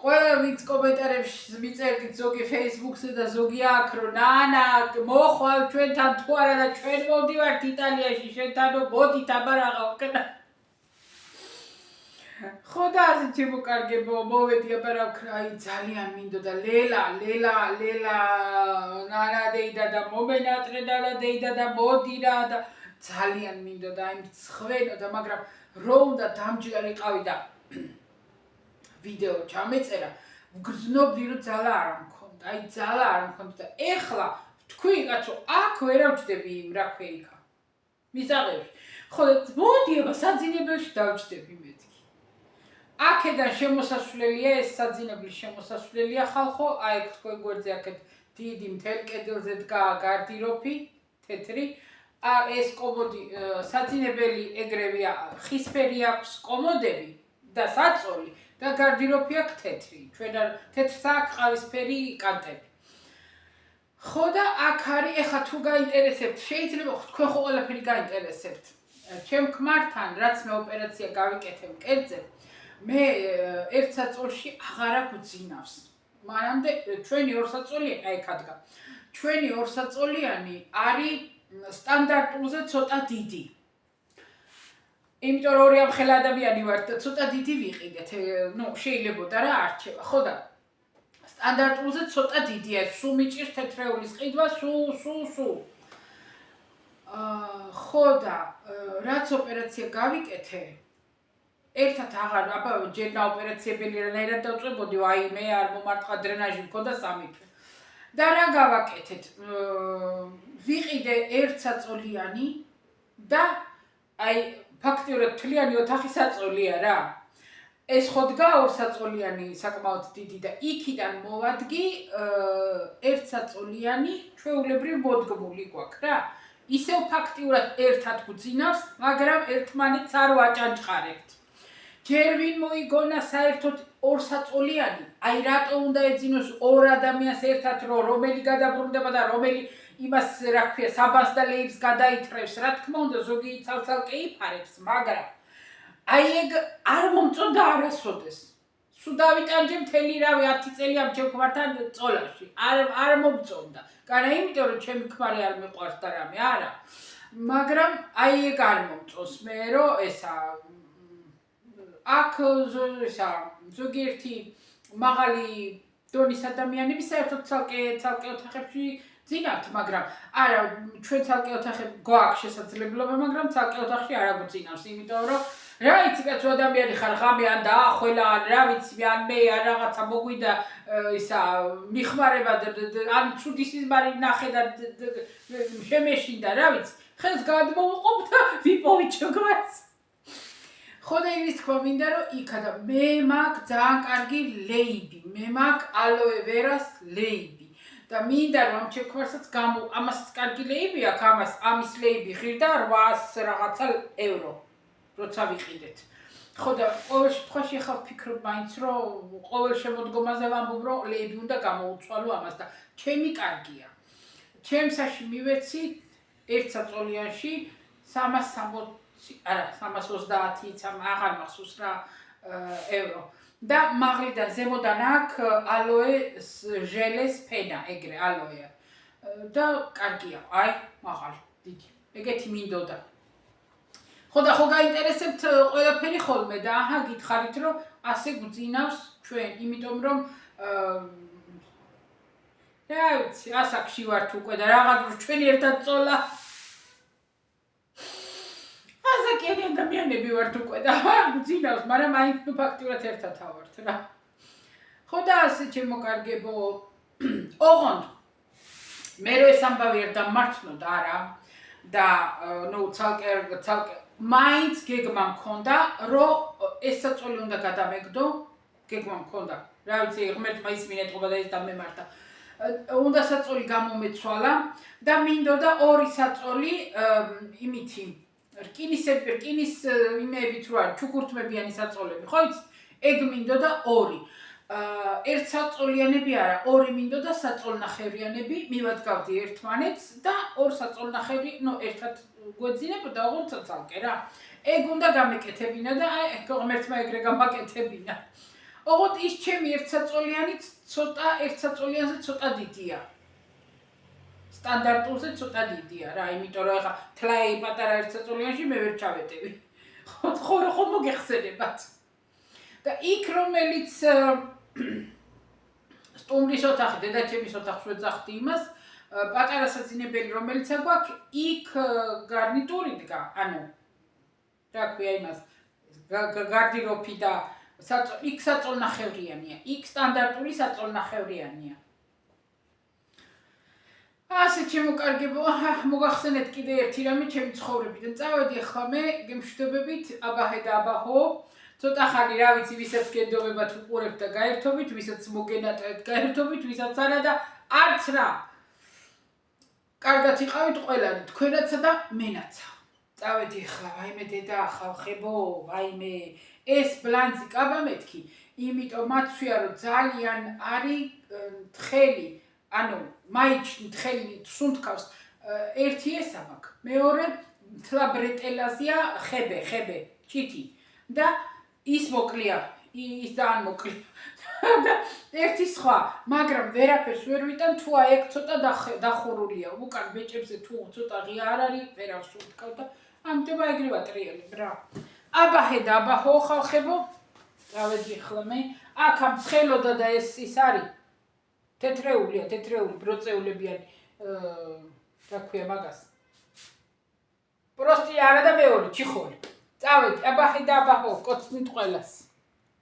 A: ყველა ვინც კომენტარებში მიწერდით, ზოგი Facebook-ზე და ზოგი აქ, რომ ნანა, მოხვალ ჩვენთან თუ არა და ჩვენ მოვდივართ იტალიაში, შენთანო მოდით აბა რაღა ვქნა. ხო და ასე შემოკარგებო, მოვედი აბა რა ვქნა, აი ძალიან მინდოდა ლელა, ნანა დეიდა და მომენატრედა დეიდა და მოდი რა და ძალიან მინდოდა აი მცხვენოდა, მაგრამ რო უნდა დამჯდარიყავი და ვიდეო ჩამეწერა, ვგრძნობდი რომ ძალა არ მქონდა და ეხლა თქვი კაცო, აქ ვერავჯდები იმ რა ქვია იქა. მისაღებში. ხო მოდი აბა საძინებელში დავჯდები მეთქი. აქედან შემოსასვლელია, ეს საძინებლის შემოსასვლელია ხალხო, აი თქვენ გვერდზე აქეთ დიდი მთელ კედელზე დგა გარდიროფი, თეთრი. ეს კომოდი საძინებელი ეგრევია, ხისფერი აქვს კომოდები და საწოლი და გარდიროფი აქვს თეთრი. ჩვენ თეთრს აქვს ყავისფერი კანტები. ხო და აქ არის, ეხლა თუ გაინტერესებთ, შეიძლება თქვენ ყველაფერი გაინტერესებთ. ჩემ ქმართან, რაც მე ოპერაცია გავიკეთე მკერდზე, მე ერთ საწოლში აღარა გვძინავს. მანამდე ჩვენი ორ საწოლიანი, აი ხადგა. ჩვენი ორ საწოლიანი არის სტანდარტულზე ცოტა დიდი. იმიტომ რომ ორი ამხელა ადამიანი ვართ და ცოტა დიდი ვიყიდეთ. ნუ შეიძლებოდა რა არჩევა, ხო და სტანდარტულზე ცოტა დიდია. სულ მიჭირს თეთრეულის ყიდვა, სულ. ხო და რაც ოპერაცია გავიკეთე, ერთად აღარ, აბა ჯერ ოპერაციებელი რანაირად დავწვებოდი, ვაიმე, არ მომარტყა დრენაჟი მქონდა 3 თვე. და რა გავაკეთეთ? ვიყიდე ერთ საწოლიანი და აი ფაქტიურად თლიანი ოთახი საწოლია რა. ეს ხო დგა ორ საწოლიანი საკმაოდ დიდი და იქიდან მოვადგი ერთ საწოლიანი ჩვეულებრივ მოდგმული გვაქვს რა. ისევ ფაქტიურად ერთად გვძინავს, მაგრამ ერთმანეთს არ ვაჭანჭყარებთ. ჯერ ვინ მოიგონა საერთოდ ორ საწოლიანი, აი რატო უნდა ეძინოს ორ ადამიანს ერთად, რომელი გადაბრუნდება და რომელი იმას რა ქვია, საბას და ლეიბს გადაითრევს, რა თქმა უნდა, ზოგი ცალ-ცალკე იფარებს, მაგრამ აი ეგ არ მომწონდა არასოდეს. სუ დავიტანჯე მთელი რავი 10 წელი ამ ჩემ ქმართან წოლაში. არ მომწონდა. განა იმიტომ რომ ჩემი ქმარი არ მიყვარს და რამე, არა. მაგრამ აი ეგ არ მომწონს მე რომ ესა აქ ზოგიერთი მაღალი დონის ადამიანები საერთოდ ცალკე ოთახებში ძინავთ, მაგრამ არა, ჩვენ ცალკე ოთახები გვაქვს შესაძლებლობა, მაგრამ ცალკე ოთახში არ აგვძინავს, იმიტომ რომ რა იცი კაცო ადამიანი ხარ, ღამე ან დაახველა, ან რა ვიცი, ან მე ან რაღაცა მოგვიდა ისა მიხმარება ან ცუდი სიზმარი ნახე და შემეშინდა, რა ვიცი, ხელს გადმოვუყობ და ვიპოვით შოგვარს. ხო და იმის თქმა მინდა რომ იქა და მე მაქვს ძალიან კარგი ლეიბი, მე მაქვს ალოე ვერას ლეიბი და მინდა რომ ამ ჩემქმარსაც ამასაც კარგი ლეიბი აქვს, ამის ლეიბი ღირდა 800 რაღაცა ევრო, როცა ვიყიდეთ. ხო და ყოველ შემთხვევაში ხა ვფიქრობ მაინც რომ ყოველ შემოდგომაზე ვამბობ რომ ლეიბი უნდა გამოუცვალო ამას და ჩემი კარგია. ჩემსაში მივეცი ერთ საწოლიანში 360 არა 330 აღარ მახსოვს რა ევრო და მაღლიდან ზემოდან აქვს ალოე ჟელეს ფენა ეგრე ალოეა და კარგია აი მაღალი დიდი ეგეთი მინდოდა ხო და ხო გაინტერესებთ ყველაფერი ხოლმე და აჰა გითხარით რომ ასე გვძინავს ჩვენ იმიტომ რომ რა ვიცი ასაკში ვართ უკვე და რაღაც ჩვენი ერთად წოლა ასაკიანი ადამიანები ვართ უკვე და გვძინავს, მაგრამ მაინც ფაქტიურად ერთად ავართ რა. ხო და ასე ჩემო კარგებო, ოღონდ მე რო ეს ამბავი არ დამმართნოდა არა და ნუ ცალკე მაინც გეგმა მქონდა, რომ ეს საწოლი უნდა გადამეგდო, გეგმა მქონდა. რა ვიცი, ღმერთმა ის მინეთყობა და ეს დამემართა. უნდა საწოლი გამომეცვალა და მინდოდა ორი საწოლი იმითი რკინის იმეებით რო არის ჩუქურთმებიანი საწოლები, ხო იცი? ეგ მინდოდა ორი. ერთ საწოლიანები არა, ორი მინდოდა საწოლნახევრიანები, მივადგავდი ერთმანეთს და ორ საწოლნახევრი, ნუ ერთად გვეძინებოდა, ოღონდ ცალკე რა. ეგ უნდა გამეკეთებინა და აი ღმერთმა ეგრე გამაკეთებინა. ოღონდ ის ჩემი ერთ საწოლიანზე ცოტა დიდია. სტანდარტულზე ცოტა დიდია რა, იმიტომ რომ ახლა თლაი პატარა ერთ საწოლიანში მე ვერ ჩავეტევი. ხო მოგეხსენებათ. და იქ რომელიც სტუმრის ოთახი, დედაჩემის ოთახს ვეძახდი იმას, პატარა საძინებელი რომელიც აგვაქვს, იქ გარნიტური დგა, ანუ რა ქვია იმას, გარდიროფი და იქ საწოლნახევრიანია, იქ სტანდარტული საწოლნახევრიანია. ასე ჩემო კარგებო, მოგახსენეთ კიდე ერთი რამე ჩემი ცხოვრებიდან. წავედი ახლა მე გემშვიდობებით, აბაჰე და აბაჰო. ცოტა ხანი რა ვიცი, ვისაც გენდობებათ უყურებთ და გაერთობით, ვისაც მოგენატევთ გაერთობით, ვისაც არა და არც რა. კარგად იყავით ყველანი, თქვენაცა და მენაცა. წავედი ახლა, ვაიმე დედა, ხალხებო, ვაიმე. ეს ბლანძი კაბა მეთქი, იმიტომ მაცვია რომ ძალიან არის თხელი. ანუ მაიჩნი თხელი სუნთქავს ერთი ესა მაქვს, მეორე მთლა ბრეტელაზია ხებე, ჩიტი და ის მოკლია, ის ძალიან მოკლია. და ერთი სხვა, მაგრამ ვერაფერს ვერ ვიტან, თუ აი ეგ ცოტა დახურულია. უკან ბეჭებზე თუ ცოტა ღია არ არის, ვერავს უთქავ და ამიტომ ეგრევა ტრიალებ რა. აბაჰე და აბაჰო ხალხებო, წავედი ხოლმე მე. აქ ამ ცხელოდა და ეს ის არის. თეთრეულია, თეთრეული ბროწეულებიანი რა ქვია მაგას. პროსტი არა და მეორე ჩიხორი. წავედი, აბაჰე და აბაჰო, კოცნით ყველას.